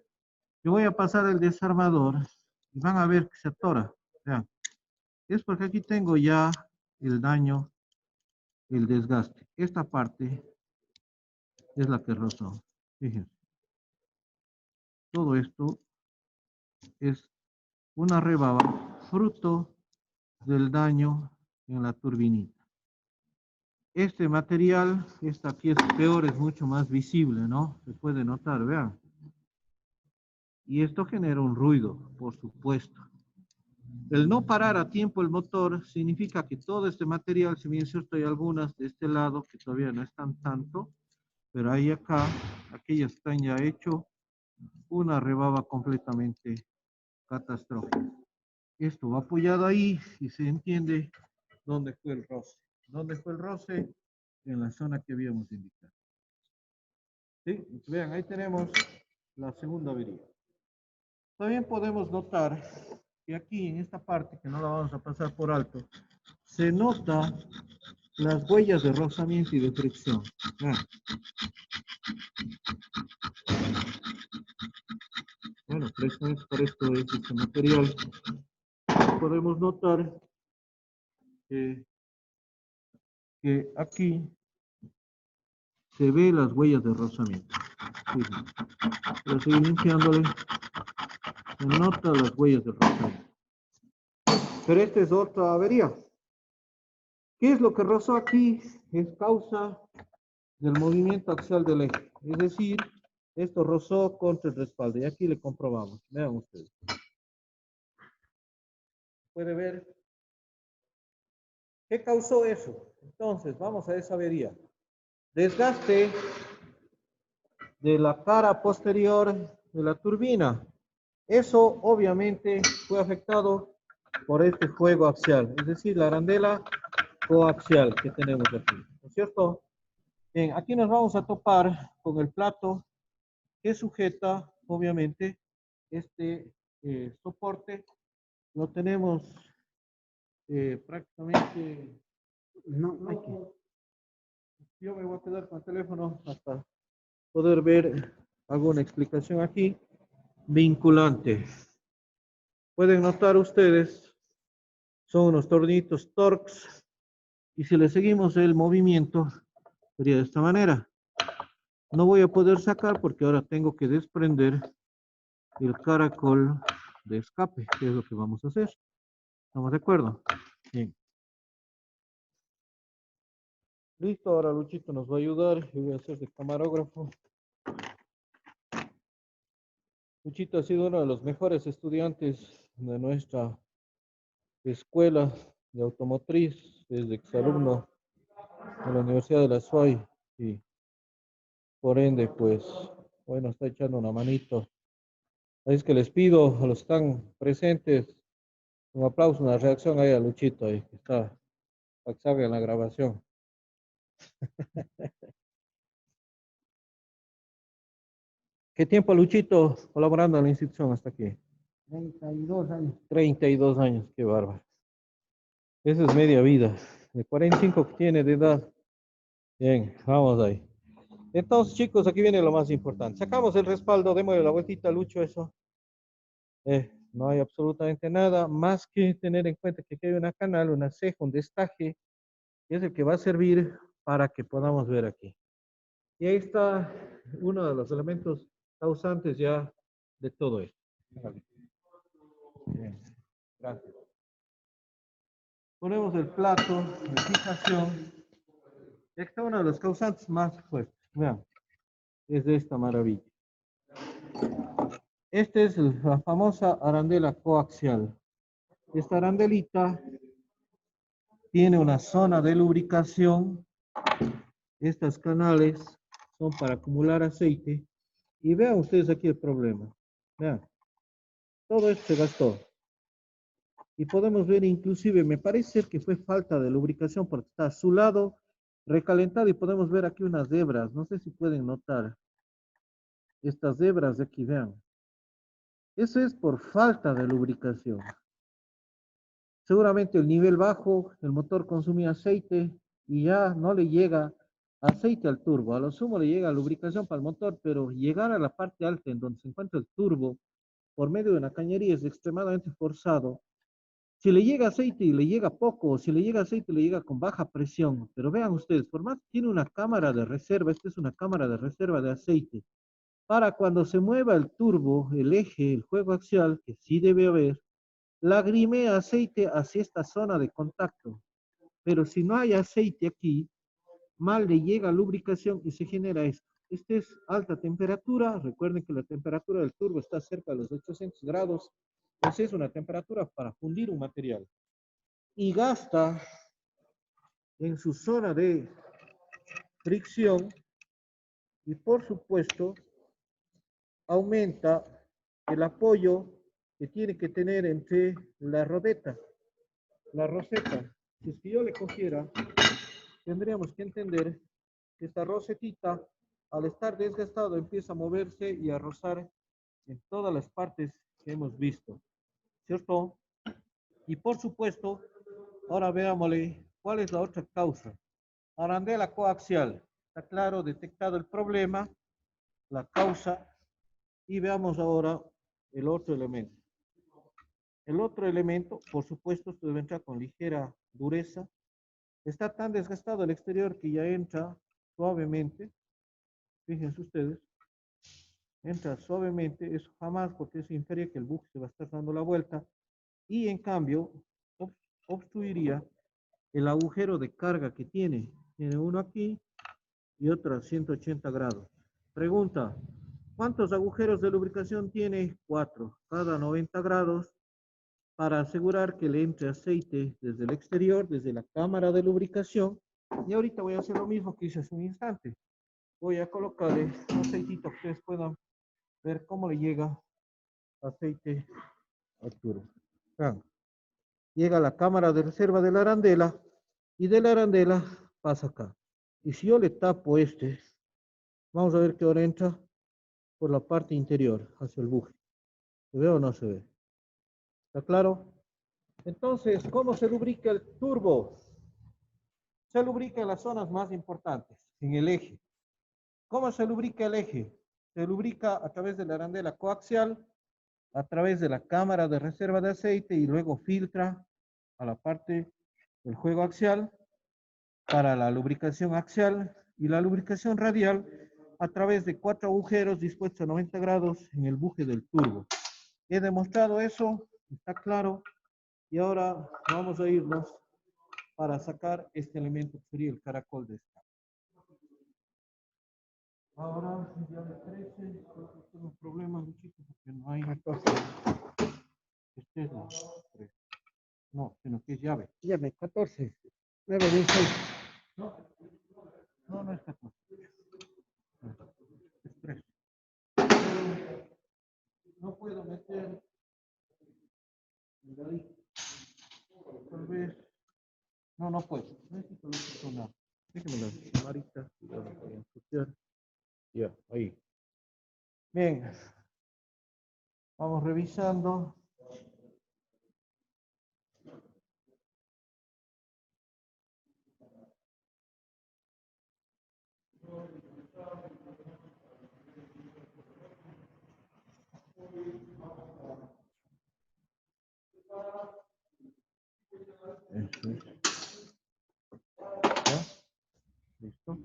Yo voy a pasar el desarmador y van a ver que se atora. Vean. Es porque aquí tengo ya el daño, el desgaste. Esta parte es la que rozó. Fíjense. Todo esto es una rebaba fruto del daño en la turbinita. Este material, esta aquí es peor, es mucho más visible, ¿no? Se puede notar, vean. Y esto genera un ruido, por supuesto. El no parar a tiempo el motor significa que todo este material, si bien es cierto hay algunas de este lado que todavía no están tanto, pero hay acá, aquellas están ya hecho una rebaba completamente catastrófica. Esto va apoyado ahí y se entiende dónde fue el roce. ¿Dónde fue el roce? En la zona que habíamos indicado. ¿Sí? Vean, ahí tenemos la segunda avería. También podemos notar que aquí en esta parte, que no la vamos a pasar por alto, se nota las huellas de rozamiento y de fricción. Vean. Bueno, precisamente por esto es este material. Podemos notar que aquí se ve las huellas de rozamiento. Sí, voy a seguir limpiándole. Se nota las huellas de rozamiento. Pero esta es otra avería. ¿Qué es lo que rozó aquí? Es causa del movimiento axial del eje. Es decir, esto rozó contra el respaldo. Y aquí le comprobamos. Vean ustedes. ¿Puede ver? ¿Qué causó eso? Entonces, vamos a esa avería. Desgaste de la cara posterior de la turbina. Eso obviamente fue afectado por este juego axial, es decir, la arandela coaxial que tenemos aquí, ¿no es cierto? Bien, aquí nos vamos a topar con el plato que sujeta, obviamente, este soporte. Lo tenemos prácticamente... No, hay que. Yo me voy a quedar con el teléfono hasta poder ver alguna explicación aquí. Vinculante. Pueden notar ustedes, son unos tornillitos Torx, y si le seguimos el movimiento, sería de esta manera. No voy a poder sacar porque ahora tengo que desprender el caracol de escape, que es lo que vamos a hacer. ¿Estamos de acuerdo? Bien. Listo, ahora Luchito nos va a ayudar. Yo voy a hacer de camarógrafo. Luchito ha sido uno de los mejores estudiantes de nuestra escuela de automotriz, desde exalumno de la Universidad de la SUAY, y por ende, pues, bueno, está echando una manito. Así es que les pido a los que están presentes un aplauso, una reacción ahí a Luchito, ahí, que está, para que salga en la grabación. ¿Qué tiempo, Luchito, colaborando en la institución hasta aquí? 32 años. 32 años, qué bárbaro. Esa es media vida. De 45 que tiene de edad. Bien, vamos ahí. Entonces, chicos, aquí viene lo más importante. Sacamos el respaldo, démosle la vueltita, Lucho, eso. No hay absolutamente nada más que tener en cuenta que aquí hay una canal, una ceja, un destaje, que es el que va a servir para que podamos ver aquí. Y ahí está uno de los elementos causantes ya de todo esto. Bien, gracias. Ponemos el plato de fijación. Y aquí está uno de los causantes más fuertes. Vean, es de esta maravilla. Esta es la famosa arandela coaxial. Esta arandelita tiene una zona de lubricación. Estas canales son para acumular aceite. Y vean ustedes aquí el problema. Vean, todo esto se gastó. Y podemos ver inclusive, me parece que fue falta de lubricación porque está a su lado recalentado y podemos ver aquí unas hebras. No sé si pueden notar estas hebras de aquí, vean. Eso es por falta de lubricación. Seguramente el nivel bajo, el motor consumía aceite y ya no le llega aceite al turbo. A lo sumo le llega lubricación para el motor, pero llegar a la parte alta en donde se encuentra el turbo por medio de una cañería es extremadamente forzado. Si le llega aceite y le llega poco, o si le llega aceite y le llega con baja presión, pero vean ustedes, por más que tiene una cámara de reserva, esta es una cámara de reserva de aceite, para cuando se mueva el turbo, el eje, el juego axial, que sí debe haber, lagrimea aceite hacia esta zona de contacto. Pero si no hay aceite aquí, mal le llega lubricación y se genera esto. Esta es alta temperatura. Recuerden que la temperatura del turbo está cerca de los 800 grados. Entonces es una temperatura para fundir un material. Y gasta en su zona de fricción y por supuesto aumenta el apoyo que tiene que tener entre la rodeta, la roseta. Si es que yo le cogiera, tendríamos que entender que esta rosetita, al estar desgastado, empieza a moverse y a rozar en todas las partes que hemos visto, ¿cierto? Y por supuesto, ahora veámosle cuál es la otra causa. Arandela coaxial. Está claro, detectado el problema, la causa, y veamos ahora el otro elemento. El otro elemento, por supuesto, esto debe entrar con ligera dureza. Está tan desgastado el exterior que ya entra suavemente. Fíjense ustedes. Entra suavemente, eso jamás, porque es inferior que el buque se va a estar dando la vuelta. Y en cambio, obstruiría el agujero de carga que tiene. Tiene uno aquí y otro a 180 grados. Pregunta, ¿cuántos agujeros de lubricación tiene? 4, cada 90 grados, para asegurar que le entre aceite desde el exterior, desde la cámara de lubricación. Y ahorita voy a hacer lo mismo que hice hace un instante. Voy a colocarle un aceitito que ustedes puedan ver cómo le llega aceite al turbo. Vean, llega a la cámara de reserva de la arandela y de la arandela pasa acá. Y si yo le tapo este, vamos a ver que ahora entra por la parte interior, hacia el buje. ¿Se ve o no se ve? ¿Está claro? Entonces, ¿cómo se lubrica el turbo? Se lubrica en las zonas más importantes, en el eje. ¿Cómo se lubrica el eje? Se lubrica a través de la arandela coaxial, a través de la cámara de reserva de aceite y luego filtra a la parte del juego axial para la lubricación axial y la lubricación radial a través de 4 agujeros dispuestos a 90 grados en el buje del turbo. He demostrado eso, está claro, y ahora vamos a irnos para sacar este elemento que sería el caracol de escape. Ahora, ya de 13, creo que tengo problemas, muchachos, porque no hay. Este es la 3. No, sino que es llave. Llave 14. 9, 16. No, no es 14. Es 3. No puedo meter el ahí. Tal vez. No, no puedo. Necesito una. Déjeme la camarita. Ya lo voy a ensuciar. Ya, ahí. Bien. Vamos revisando. Eso es. ¿Ya? ¿Listo?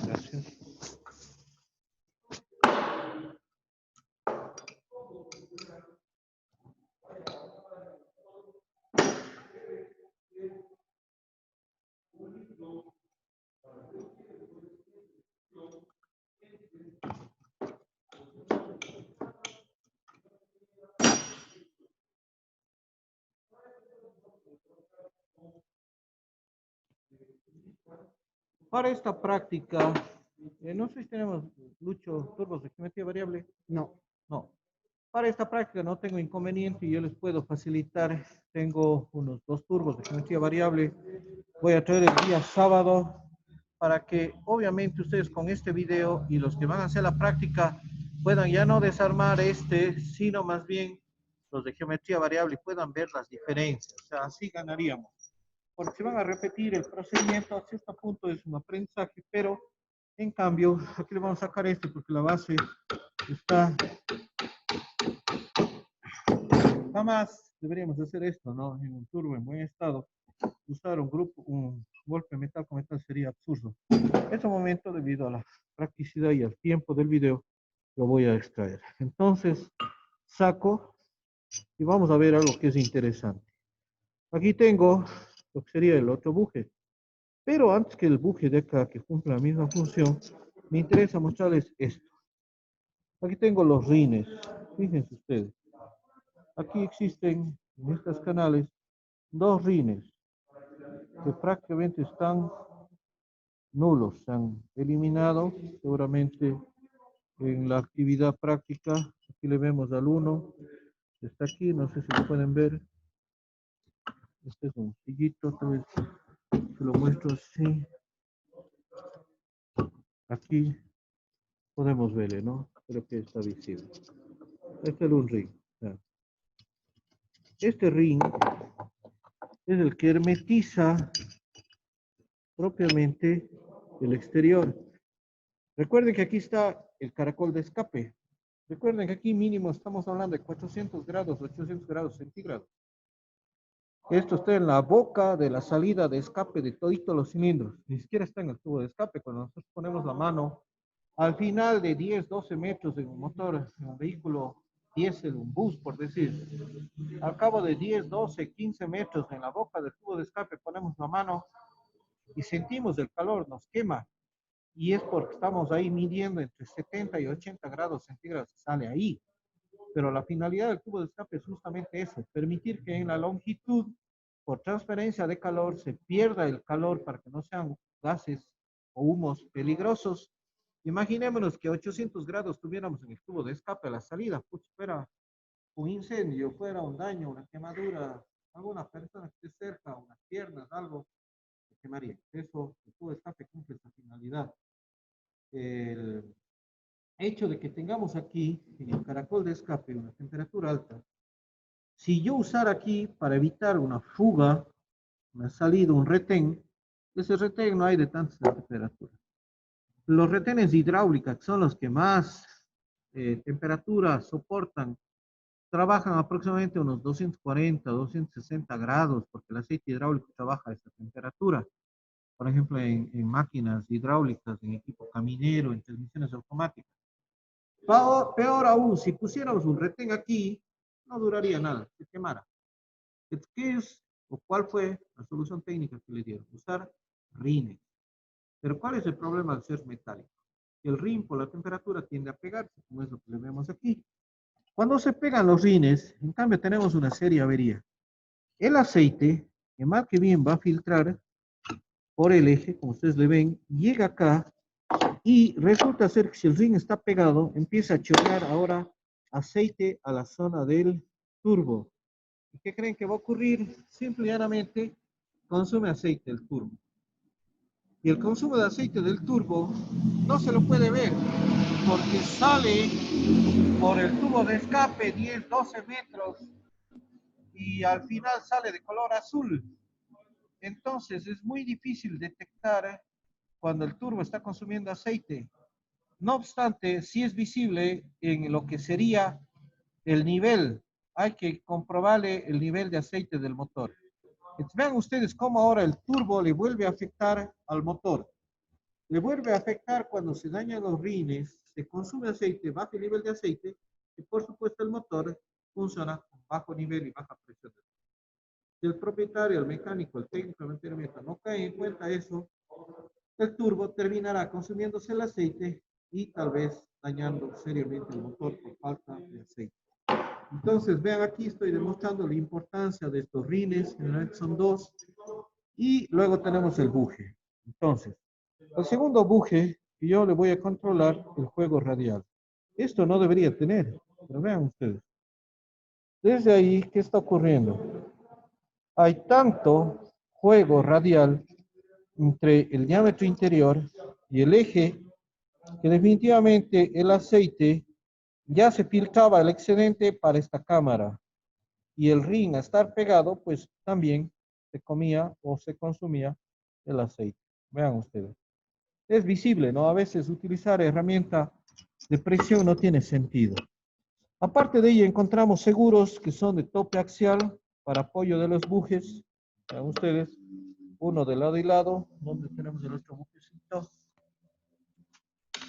Gracias. Para esta práctica, no sé si tenemos muchos turbos de geometría variable. No. No. Para esta práctica no tengo inconveniente y yo les puedo facilitar. Tengo unos 2 turbos de geometría variable. Voy a traer el día sábado para que obviamente ustedes con este video y los que van a hacer la práctica puedan ya no desarmar sino más bien los de geometría variable y puedan ver las diferencias. O sea, así ganaríamos. Porque si van a repetir el procedimiento, hasta este punto es un aprendizaje, pero en cambio, aquí le vamos a sacar porque la base está. Jamás deberíamos hacer esto, ¿no? En un turbo en buen estado, usar un golpe metal con metal sería absurdo. En este momento, debido a la practicidad y al tiempo del video, lo voy a extraer. Entonces, saco Y vamos a ver algo que es interesante. Aquí tengo lo que sería el otro buje. Pero antes que el buje de acá, que cumple la misma función, me interesa mostrarles esto. Aquí tengo los rines. Fíjense ustedes. Aquí existen en estos canales dos rines que prácticamente están nulos, se han eliminado seguramente en la actividad práctica. Aquí le vemos al uno, está aquí, no sé si lo pueden ver. Este es un sillito, tal vez se lo muestro así. Aquí podemos verle, ¿no? Creo que está visible. Este es un ring. Este ring es el que hermetiza propiamente el exterior. Recuerden que aquí está el caracol de escape. Recuerden que aquí mínimo estamos hablando de 400 grados, 800 grados centígrados. Esto está en la boca de la salida de escape de toditos los cilindros. Ni siquiera está en el tubo de escape. Cuando nosotros ponemos la mano al final de 10, 12 metros en un motor, en un vehículo diésel, un bus, por decir, al cabo de 10, 12, 15 metros en la boca del tubo de escape ponemos la mano y sentimos el calor, nos quema. Y es porque estamos ahí midiendo entre 70 y 80 grados centígrados, sale ahí. Pero la finalidad del tubo de escape es justamente eso, permitir que en la longitud, por transferencia de calor, se pierda el calor para que no sean gases o humos peligrosos. Imaginémonos que 800 grados tuviéramos en el tubo de escape a la salida, pues fuera un incendio, fuera un daño, una quemadura, alguna persona que esté cerca, unas piernas, algo, se quemaría. Eso, el tubo de escape cumple esa finalidad. El hecho de que tengamos aquí en el caracol de escape una temperatura alta, si yo usara aquí para evitar una fuga, una salida, un retén, ese retén no hay de tanta temperatura. Los retenes hidráulicos, que son los que más temperatura soportan, trabajan aproximadamente unos 240, 260 grados, porque el aceite hidráulico trabaja a esa temperatura. Por ejemplo, en máquinas hidráulicas, en equipo caminero, en transmisiones automáticas. Peor aún, si pusiéramos un retén aquí, no duraría nada, se quemara. ¿Qué es o cuál fue la solución técnica que le dieron? Usar rines. Pero ¿cuál es el problema de ser metálico? El rin por la temperatura tiende a pegarse, como es lo que le vemos aquí. Cuando se pegan los rines, en cambio tenemos una seria avería. El aceite, que mal que bien va a filtrar por el eje, como ustedes le ven, llega acá y resulta ser que si el rin está pegado, empieza a chorrear ahora aceite a la zona del turbo. ¿Y qué creen que va a ocurrir? Simple y llanamente consume aceite el turbo. Y el consumo de aceite del turbo no se lo puede ver porque sale por el tubo de escape 10, 12 metros y al final sale de color azul. Entonces es muy difícil detectar cuando el turbo está consumiendo aceite. No obstante, sí es visible en lo que sería el nivel. Hay que comprobarle el nivel de aceite del motor. Entonces, vean ustedes cómo ahora el turbo le vuelve a afectar al motor. Le vuelve a afectar cuando se dañan los rines, se consume aceite, baja el nivel de aceite y por supuesto el motor funciona con bajo nivel y baja presión. Si el propietario, el mecánico, el técnico de mantenimiento no cae en cuenta eso, el turbo terminará consumiéndose el aceite y tal vez dañando seriamente el motor por falta de aceite. Entonces, vean aquí, estoy demostrando la importancia de estos rines, generalmente son dos, y luego tenemos el buje. Entonces, el segundo buje que yo le voy a controlar el juego radial. Esto no debería tener, pero vean ustedes. Desde ahí, ¿qué está ocurriendo? Hay tanto juego radial entre el diámetro interior y el eje que definitivamente el aceite ya se filtraba el excedente para esta cámara y el ring a estar pegado pues también se comía o se consumía el aceite. Vean ustedes. Es visible, ¿no? A veces utilizar herramienta de presión no tiene sentido. Aparte de ello encontramos seguros que son de tope axial para apoyo de los bujes. Vean ustedes, uno de lado y lado, donde tenemos el otro bujecito.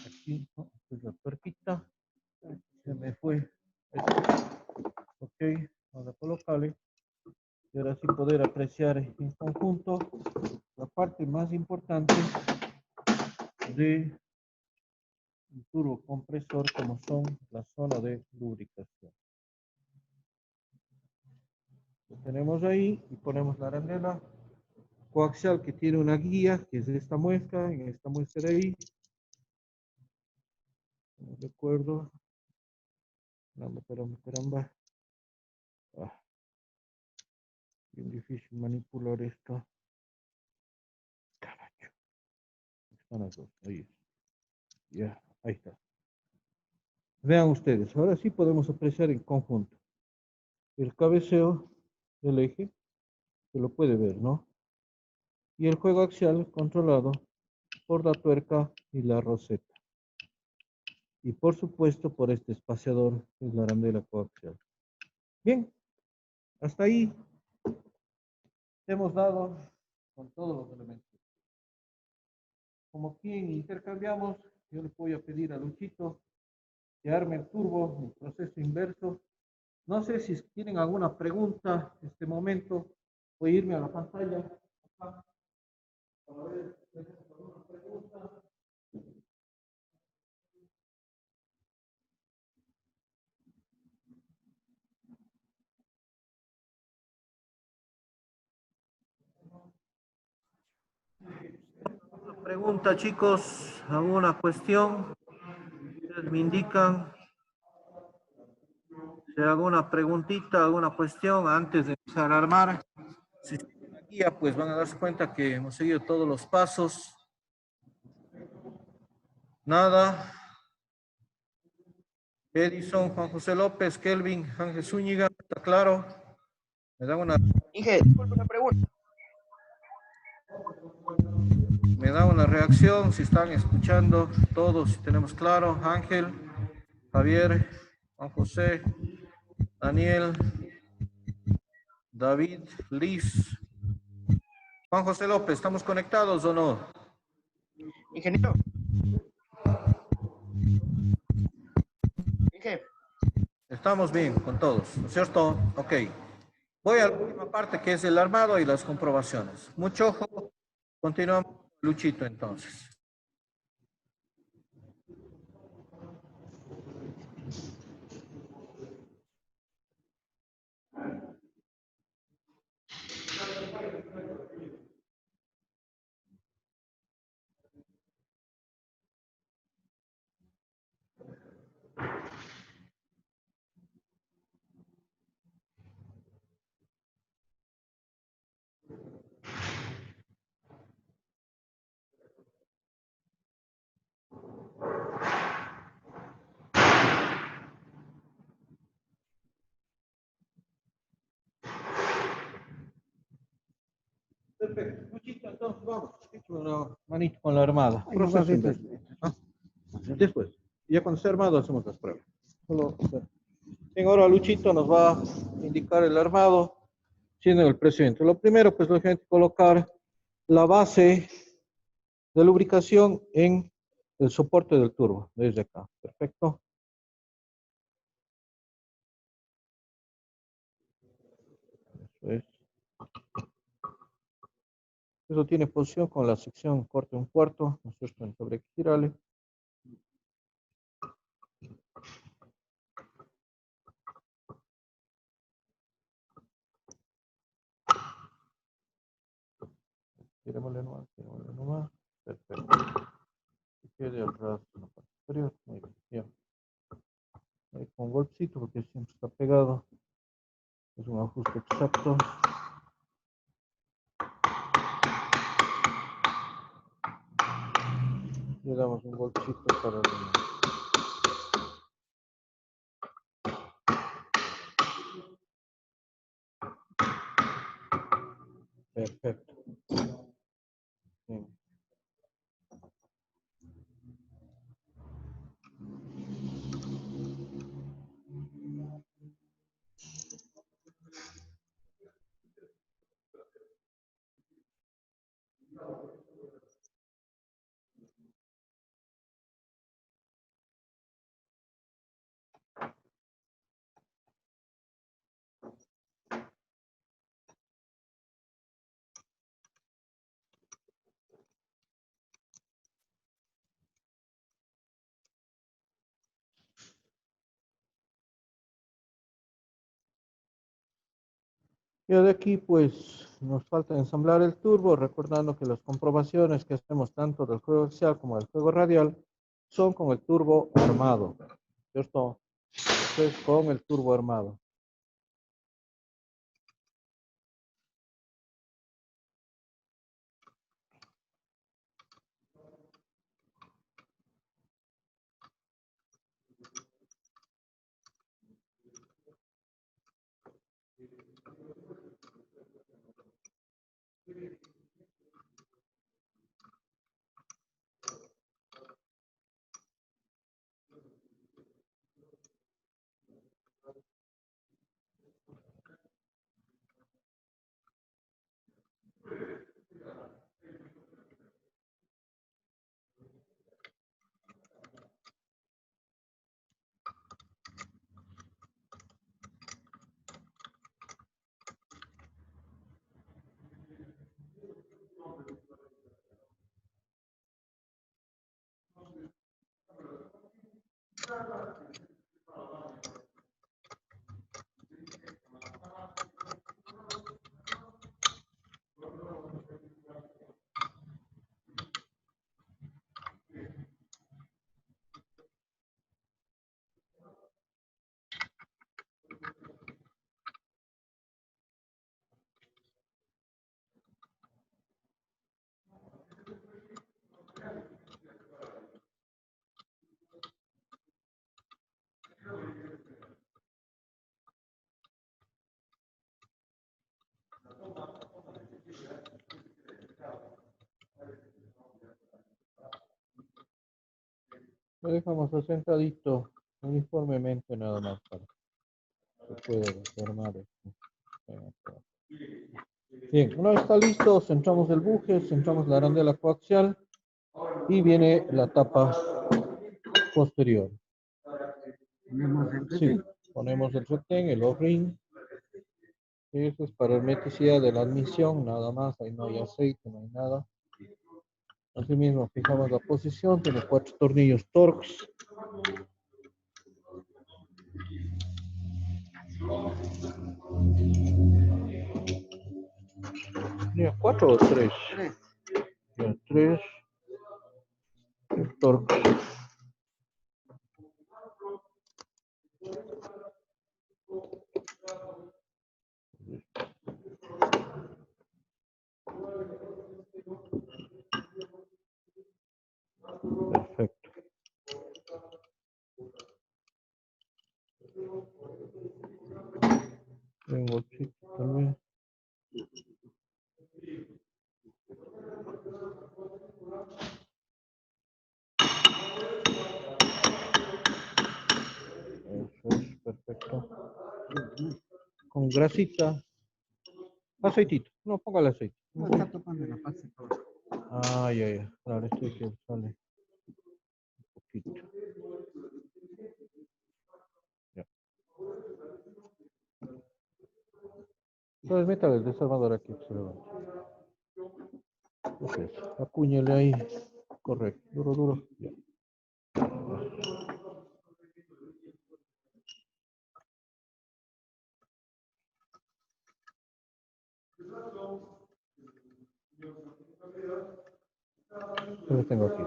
Aquí, ¿no? Esta es la tuerquita. Se me fue. Ok. Ok, ahora colocarle y ahora sí poder apreciar en conjunto la parte más importante de un turbocompresor como son la zona de lubricación. Lo tenemos ahí y ponemos la arandela coaxial que tiene una guía que es esta muestra, en esta muestra de ahí. No recuerdo. Caramba. Ah, bien difícil manipular esto. Carajo. Están las dos. Ahí. Ya, ahí está. Vean ustedes, ahora sí podemos apreciar en conjunto. El cabeceo del eje, se lo puede ver, ¿no? Y el juego axial controlado por la tuerca y la roseta. Y por supuesto por este espaciador, que es la arandela coaxial. Bien, hasta ahí hemos dado con todos los elementos. Como aquí intercambiamos, yo le voy a pedir a Luchito que arme el turbo, el proceso inverso. No sé si tienen alguna pregunta en este momento. Voy a irme a la pantalla. Acá, para ver si tenemos alguna pregunta. Pregunta, chicos, alguna cuestión. Ustedes me indican si hay alguna preguntita, alguna cuestión antes de empezar a armar. Si siguen la guía, pues van a darse cuenta que hemos seguido todos los pasos. Nada. Edison, Juan José López, Kelvin, Ángel Zúñiga, ¿está claro? Me da una, Inge, disculpe una pregunta. me da una reacción si están escuchando todos, si tenemos claro. Ángel, Javier, Juan José, Daniel, David, Liz. Juan José López, ¿estamos conectados o no? Ingeniero. Inge, Estamos bien con todos, ¿no es cierto? Ok. Voy a la última parte que es el armado y las comprobaciones. Mucho ojo. Continuamos, Luchito, entonces. Perfecto. Luchito, entonces vamos. Una manito con la armada. Ahí no va a Proceso ver. inverso. ¿Ah? Después. Ya cuando esté armado hacemos las pruebas. Solo, bien, ahora Luchito nos va a indicar el armado siendo el presente. Lo primero, pues, lógicamente, colocar la base de lubricación en el soporte del turbo, desde acá. Perfecto. Eso es. Eso tiene posición con la sección corte un cuarto, ¿no es cierto? En sobre girale. Tirémosle nomás. Perfecto. Que quede al ras en la parte superior. Muy bien. Bien. Ahí con golpecito porque siempre está pegado. Es un ajuste exacto. Le damos un golpecito para el... Perfecto. Bien. Y de aquí, pues, nos falta ensamblar el turbo, recordando que las comprobaciones que hacemos tanto del juego axial como del juego radial son con el turbo armado, ¿cierto? Entonces, con el turbo armado. Lo dejamos asentadito uniformemente nada más para que se pueda desarmar esto. Bien, una vez está listo, centramos el buje, centramos la arandela coaxial y viene la tapa posterior. Ponemos el Sí, ponemos el retén, el O-ring. Eso es para hermeticidad de la admisión, nada más. Ahí no hay aceite, no hay nada. Asimismo, fijamos la posición, tiene 4 tornillos Torx. ¿Tenía 4 o 3? 3. Torx. Perfecto. Tengo chico también. Eso es, perfecto. Con grasita. Aceitito. No, póngale aceite. No está topando la pasta. Ah, ya. Claro, esto es que sale un poquito. Ya. Entonces, métale el desarmador aquí que se levante. Entonces, apúñele ahí. Correcto. Duro, duro. Ya. Lo tengo aquí.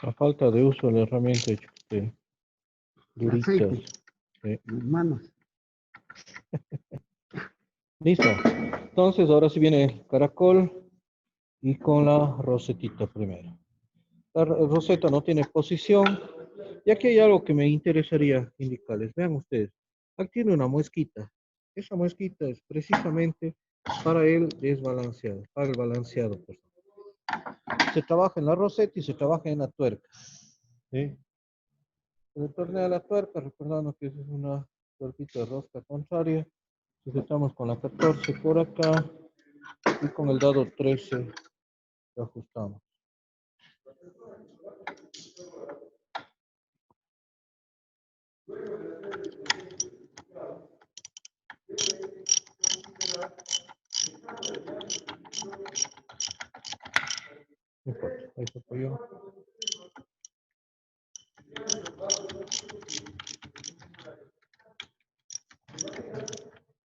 La falta de uso de la herramienta hecho que esté El aceite. duritas. Sí. Mis manos. Listo. Entonces ahora sí viene el caracol y con la rosetita primero. La roseta no tiene posición. Y aquí hay algo que me interesaría indicarles. Vean ustedes. Aquí tiene una muesquita. Esa muesquita es precisamente para el desbalanceado, para el balanceado. Perdón. Se trabaja en la roseta y se trabaja en la tuerca. ¿Sí? Se le tornea la tuerca, recordando que esa es una tuerquita de rosca contraria. Sujetamos con la 14 por acá y con el dado 13 lo ajustamos. No importa, ahí se apoyó.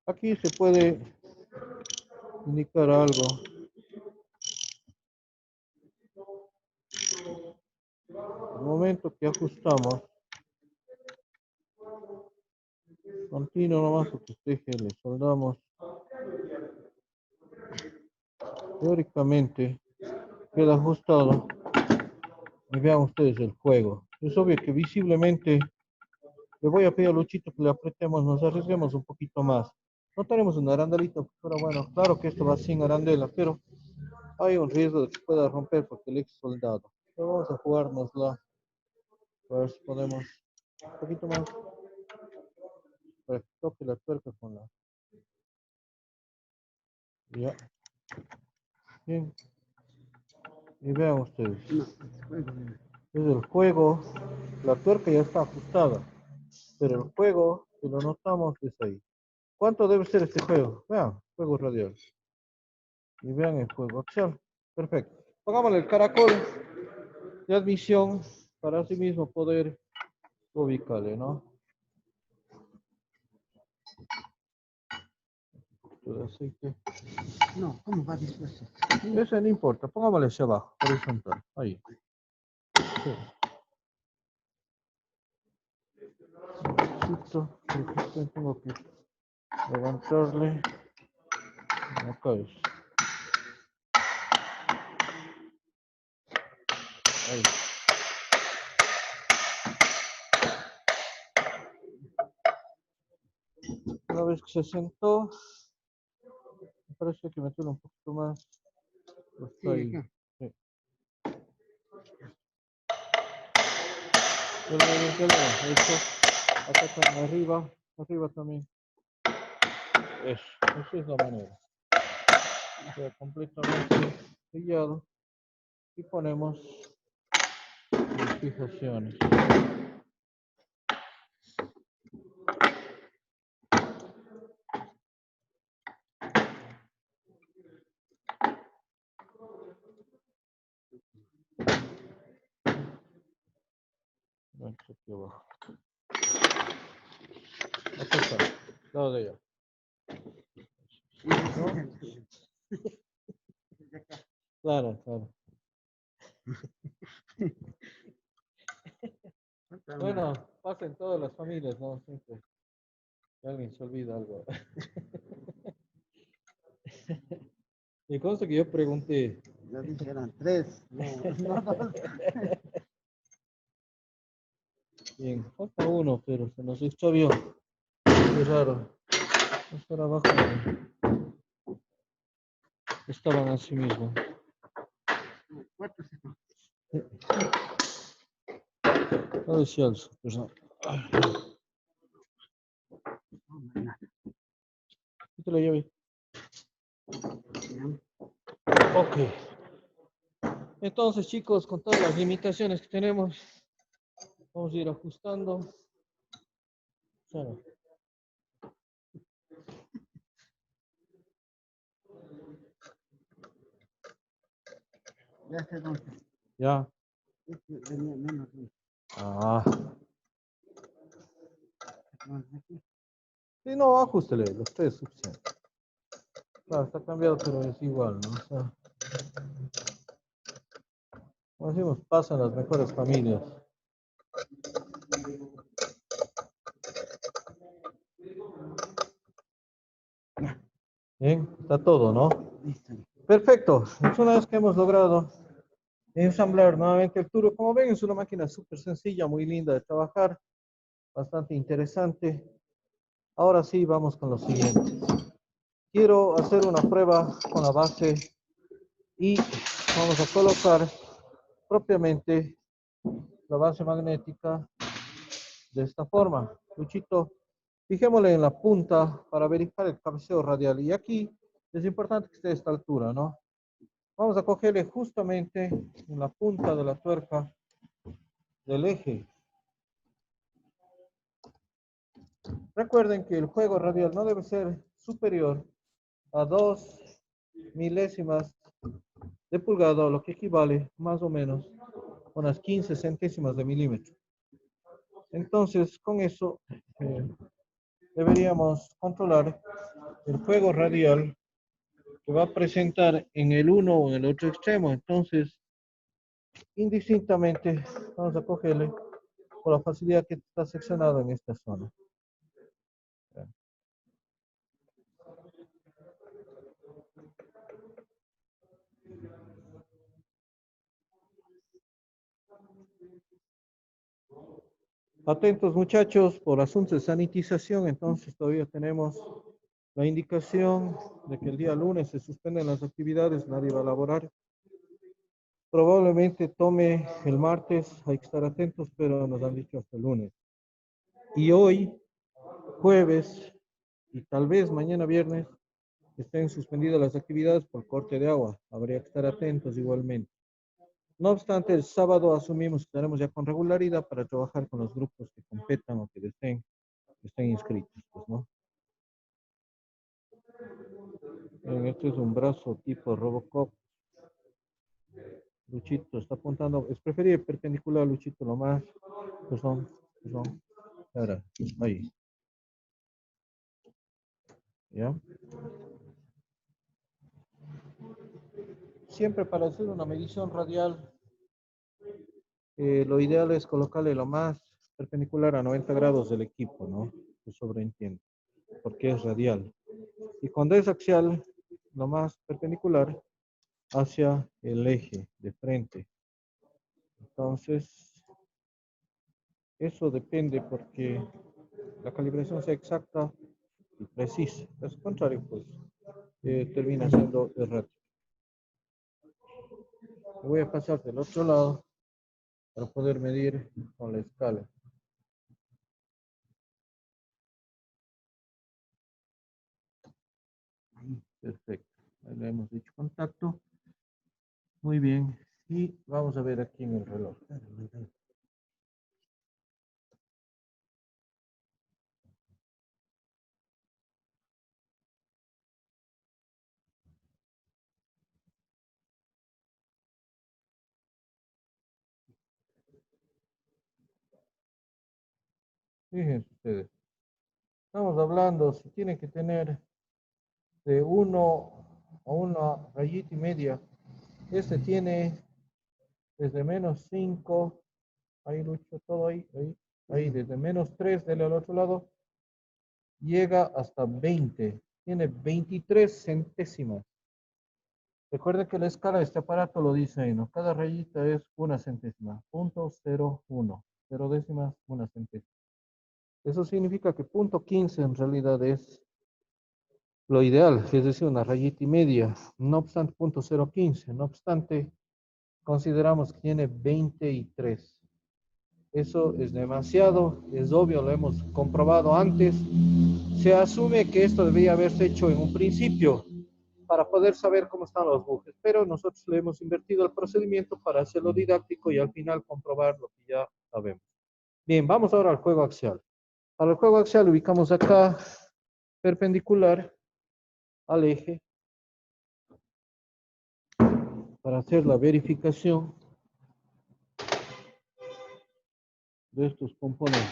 Aquí se puede indicar algo. El momento que ajustamos, continuo nomás lo que teje, le soldamos. Teóricamente queda ajustado. Y vean ustedes el juego. Es obvio que visiblemente le voy a pedir a Luchito que le apretemos, nos arriesguemos un poquito más. No tenemos un arandelito, pero bueno, claro que esto va sin arandela, pero hay un riesgo de que pueda romper porque el ex soldado. Pero vamos a jugárnosla. A ver si podemos un poquito más para que toque la tuerca con la. Ya. Bien. Y vean ustedes. No, después de- Es el juego. La tuerca ya está ajustada. Pero el juego, si lo notamos, es ahí. ¿Cuánto debe ser este juego? Vean, juego radial. Y vean el juego axial. Perfecto. Pongámosle el caracol de admisión para así mismo poder ubicarle, ¿no? Un poquito de aceite. No, ¿cómo va después? Ese no importa, pongámosle hacia abajo, horizontal. Ahí. Sí. Necesito, porque tengo que levantarle. Acá es. Ahí. Una vez que se sentó, me parece que meterlo un poquito más. Está Sí, ahí. acá. Sí. Eso. Acá también arriba también. Eso, esa es la manera. Queda completamente sellado y ponemos las fijaciones. Aquí abajo. Acá está, lado de allá. Claro, claro. Bueno, pasa en todas las familias, ¿no? Siempre que alguien se olvida algo. Y consta que yo pregunté. Ya dije eran 3, no, no 2. Bien, falta uno, pero se nos extravió. Qué raro. Esto era abajo. Estaban así mismo. 4 segundos. A ver si alzo, perdón. Quita la llave. Ok. Entonces, chicos, con todas las limitaciones que tenemos, vamos a ir ajustando. Claro. Ya sé dónde. Ya. Este venía menos. Ah. Más aquí. Sí, no, ajustele, los tres es suficiente. Claro, está cambiado, pero es igual, ¿no? O sea, Como decimos, pasan las mejores familias. Bien, está todo, ¿no? Listo. Perfecto. Entonces, una vez que hemos logrado ensamblar nuevamente el turbo, como ven, es una máquina súper sencilla, muy linda de trabajar, bastante interesante. Ahora sí, vamos con lo siguiente. Quiero hacer una prueba con la base y vamos a colocar propiamente la base magnética de esta forma. Luchito, fijémosle en la punta para verificar el cabeceo radial. Y aquí es importante que esté a esta altura, ¿no? Vamos a cogerle justamente en la punta de la tuerca del eje. Recuerden que el juego radial no debe ser superior a 2 milésimas de pulgada, lo que equivale más o menos a unas 15 centésimas de milímetro. Entonces, con eso deberíamos controlar el juego radial que va a presentar en el uno o en el otro extremo. Entonces, indistintamente, vamos a cogerle por la facilidad que está seccionado en esta zona. Atentos muchachos, por asuntos de sanitización, entonces todavía tenemos la indicación de que el día lunes se suspenden las actividades, nadie va a laborar. Probablemente tome el martes, hay que estar atentos, pero nos han dicho hasta el lunes. Y hoy, jueves, y tal vez mañana viernes, estén suspendidas las actividades por corte de agua. Habría que estar atentos igualmente. No obstante, el sábado asumimos que estaremos ya con regularidad para trabajar con los grupos que competan o que deseen, que estén inscritos, pues, ¿no? Este es un brazo tipo Robocop. Luchito está apuntando, es preferible perpendicular, Luchito, lo más, perdón. Ahora, ahí, ¿ya? Siempre para hacer una medición radial, lo ideal es colocarle lo más perpendicular a 90 grados del equipo, ¿no? Se sobreentiende, porque es radial. Y cuando es axial, lo más perpendicular hacia el eje de frente. Entonces, eso depende porque la calibración sea exacta y precisa. Caso contrario, pues, termina siendo errático. Voy a pasar del otro lado para poder medir con la escala. Perfecto. Ahí le hemos dicho contacto. Muy bien. Y vamos a ver aquí en el reloj. Fíjense ustedes. Estamos hablando, si tiene que tener de 1 a una rayita y media. Este tiene desde -5. Ahí, Lucho, todo ahí, desde -3, dele al otro lado, llega hasta 20, tiene 23 centésimas. Recuerde que la escala de este aparato lo dice ahí, ¿no? Cada rayita es una centésima, 0.01, 0 décimas, una centésima. Eso significa que 0.15 en realidad es lo ideal, es decir, una rayita y media, no obstante 0.015, no obstante, consideramos que tiene 23. Eso es demasiado, es obvio, lo hemos comprobado antes. Se asume que esto debía haberse hecho en un principio para poder saber cómo están los bujes, pero nosotros le hemos invertido el procedimiento para hacerlo didáctico y al final comprobar lo que ya sabemos. Bien, vamos ahora al juego axial. Para el juego axial ubicamos acá perpendicular al eje para hacer la verificación de estos componentes.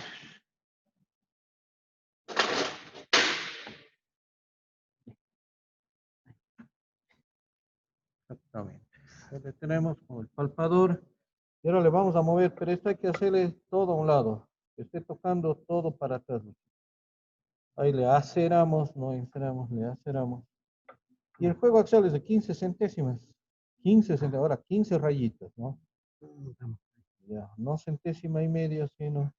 Exactamente. Le tenemos con el palpador Y ahora le vamos a mover, pero esto hay que hacerle todo a un lado. Que esté tocando todo para atrás. Ahí le aceramos, no enceramos, le aceramos. Y el juego axial es de 15 centésimas. 15 centésimas, ahora 15 rayitas, ¿no? Ya, no centésima y media, sino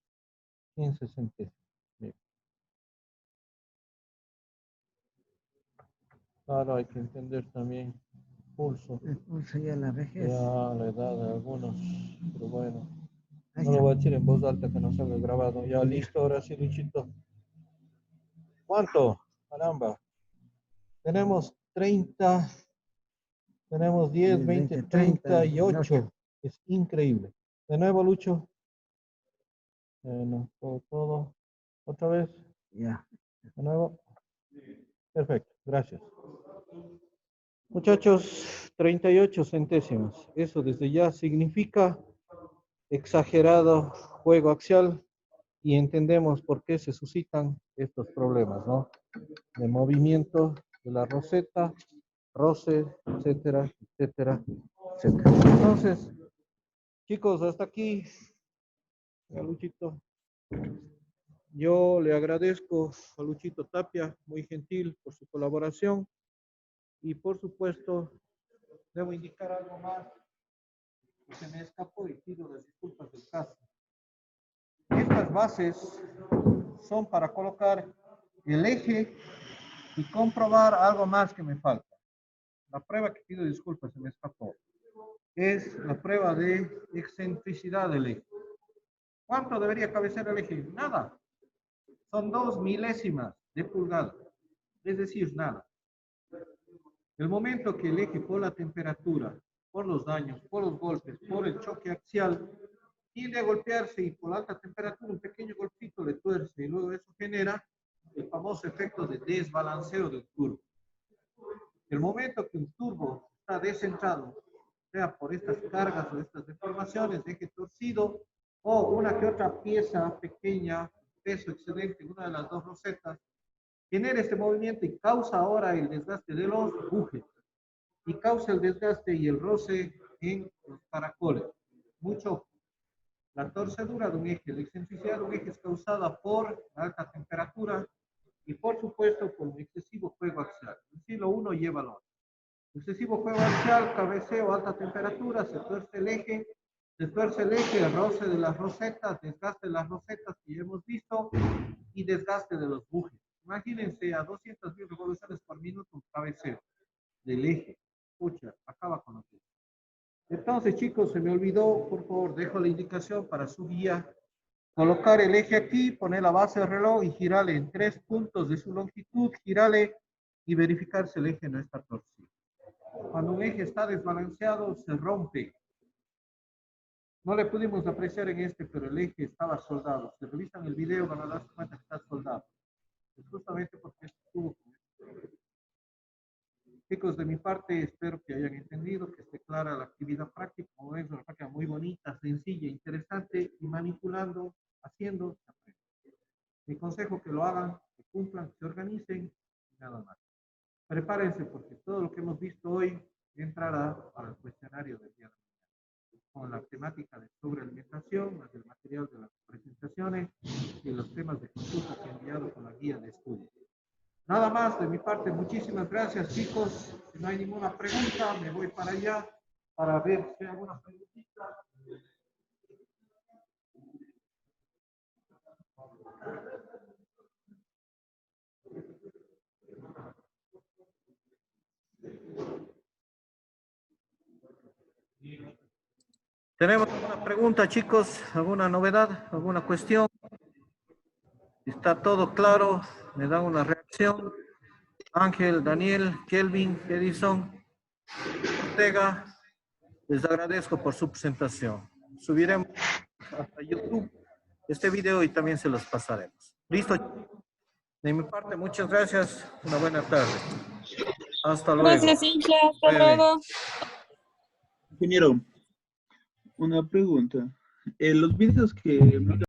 15 centésimas. Bien. Claro, hay que entender también pulso. El pulso ya la vejez. Ya, la edad de algunos, pero bueno. Ahí No lo está. voy a decir en voz alta que no salga grabado. Ya, listo, ahora sí, Luchito. ¿Cuánto? Caramba. Tenemos 30, tenemos 10, 20, 38. Es increíble. De nuevo, Lucho. Bueno, todo. Otra vez. Ya. De nuevo. Perfecto, gracias. Muchachos, 38 centésimas. Eso desde ya significa exagerado juego axial y entendemos por qué se suscitan estos problemas, ¿no? De movimiento de la roseta, roce, etcétera, etcétera, etcétera. Entonces, chicos, hasta aquí. A Luchito. Yo le agradezco a Luchito Tapia, muy gentil por su colaboración. Y por supuesto, debo indicar algo más que se me escapó y pido las disculpas del caso. Estas bases son para colocar el eje y comprobar algo más que me falta. La prueba que pido disculpas, se me escapó, es la prueba de excentricidad del eje. ¿Cuánto debería cabecear el eje? Nada. Son 2 milésimas de pulgada, es decir, nada. El momento que el eje, por la temperatura, por los daños, por los golpes, por el choque axial, tiende a golpearse y por la alta temperatura un pequeño golpito le tuerce y luego eso genera el famoso efecto de desbalanceo del turbo. El momento que un turbo está descentrado, sea por estas cargas o estas deformaciones de eje torcido o una que otra pieza pequeña, peso excedente en una de las dos rosetas, genera este movimiento y causa ahora el desgaste de los bujes y causa el desgaste y el roce en los caracoles. Mucho. La torcedura de un eje, la excentricidad de un eje es causada por alta temperatura y por supuesto por un excesivo juego axial. Si lo uno lleva al otro. Excesivo juego axial, cabeceo, alta temperatura, se tuerce el eje, el roce de las rosetas, desgaste de las rosetas que ya hemos visto y desgaste de los bujes. Imagínense a 200.000 revoluciones por minuto un cabeceo del eje. Pucha, acaba con lo que. Entonces, chicos, se me olvidó, por favor, dejo la indicación para su guía. Colocar el eje aquí, poner la base del reloj y girarle en 3 puntos de su longitud, girarle y verificar si el eje no está torcido. Cuando un eje está desbalanceado, se rompe. No le pudimos apreciar en este, pero el eje estaba soldado. Si revisan el video van a darse cuenta que está soldado. Es justamente porque estuvo. Chicos, de mi parte, espero que hayan entendido, que esté clara la actividad práctica. Como es una práctica muy bonita, sencilla, interesante, y manipulando, haciendo, se aprende. Mi consejo que lo hagan, que cumplan, que se organicen, y nada más. Prepárense porque todo lo que hemos visto hoy entrará para el cuestionario del día de mañana, con la temática de sobrealimentación, más el material de las presentaciones y los temas de consulta que he enviado con la guía de estudio. Nada más de mi parte, muchísimas gracias, chicos. Si no hay ninguna pregunta, me voy para allá para ver si hay alguna preguntita. ¿Tenemos alguna pregunta, chicos? ¿Alguna novedad? ¿Alguna cuestión? ¿Está todo claro? ¿Me dan una reacción? Ángel, Daniel, Kelvin, Edison, Ortega, les agradezco por su presentación. Subiremos hasta YouTube este video y también se los pasaremos. ¿Listo? De mi parte, muchas gracias. Una buena tarde. Hasta luego. Gracias, Incha. Hasta Vaya bien. luego. Ingeniero, una pregunta. Los videos que me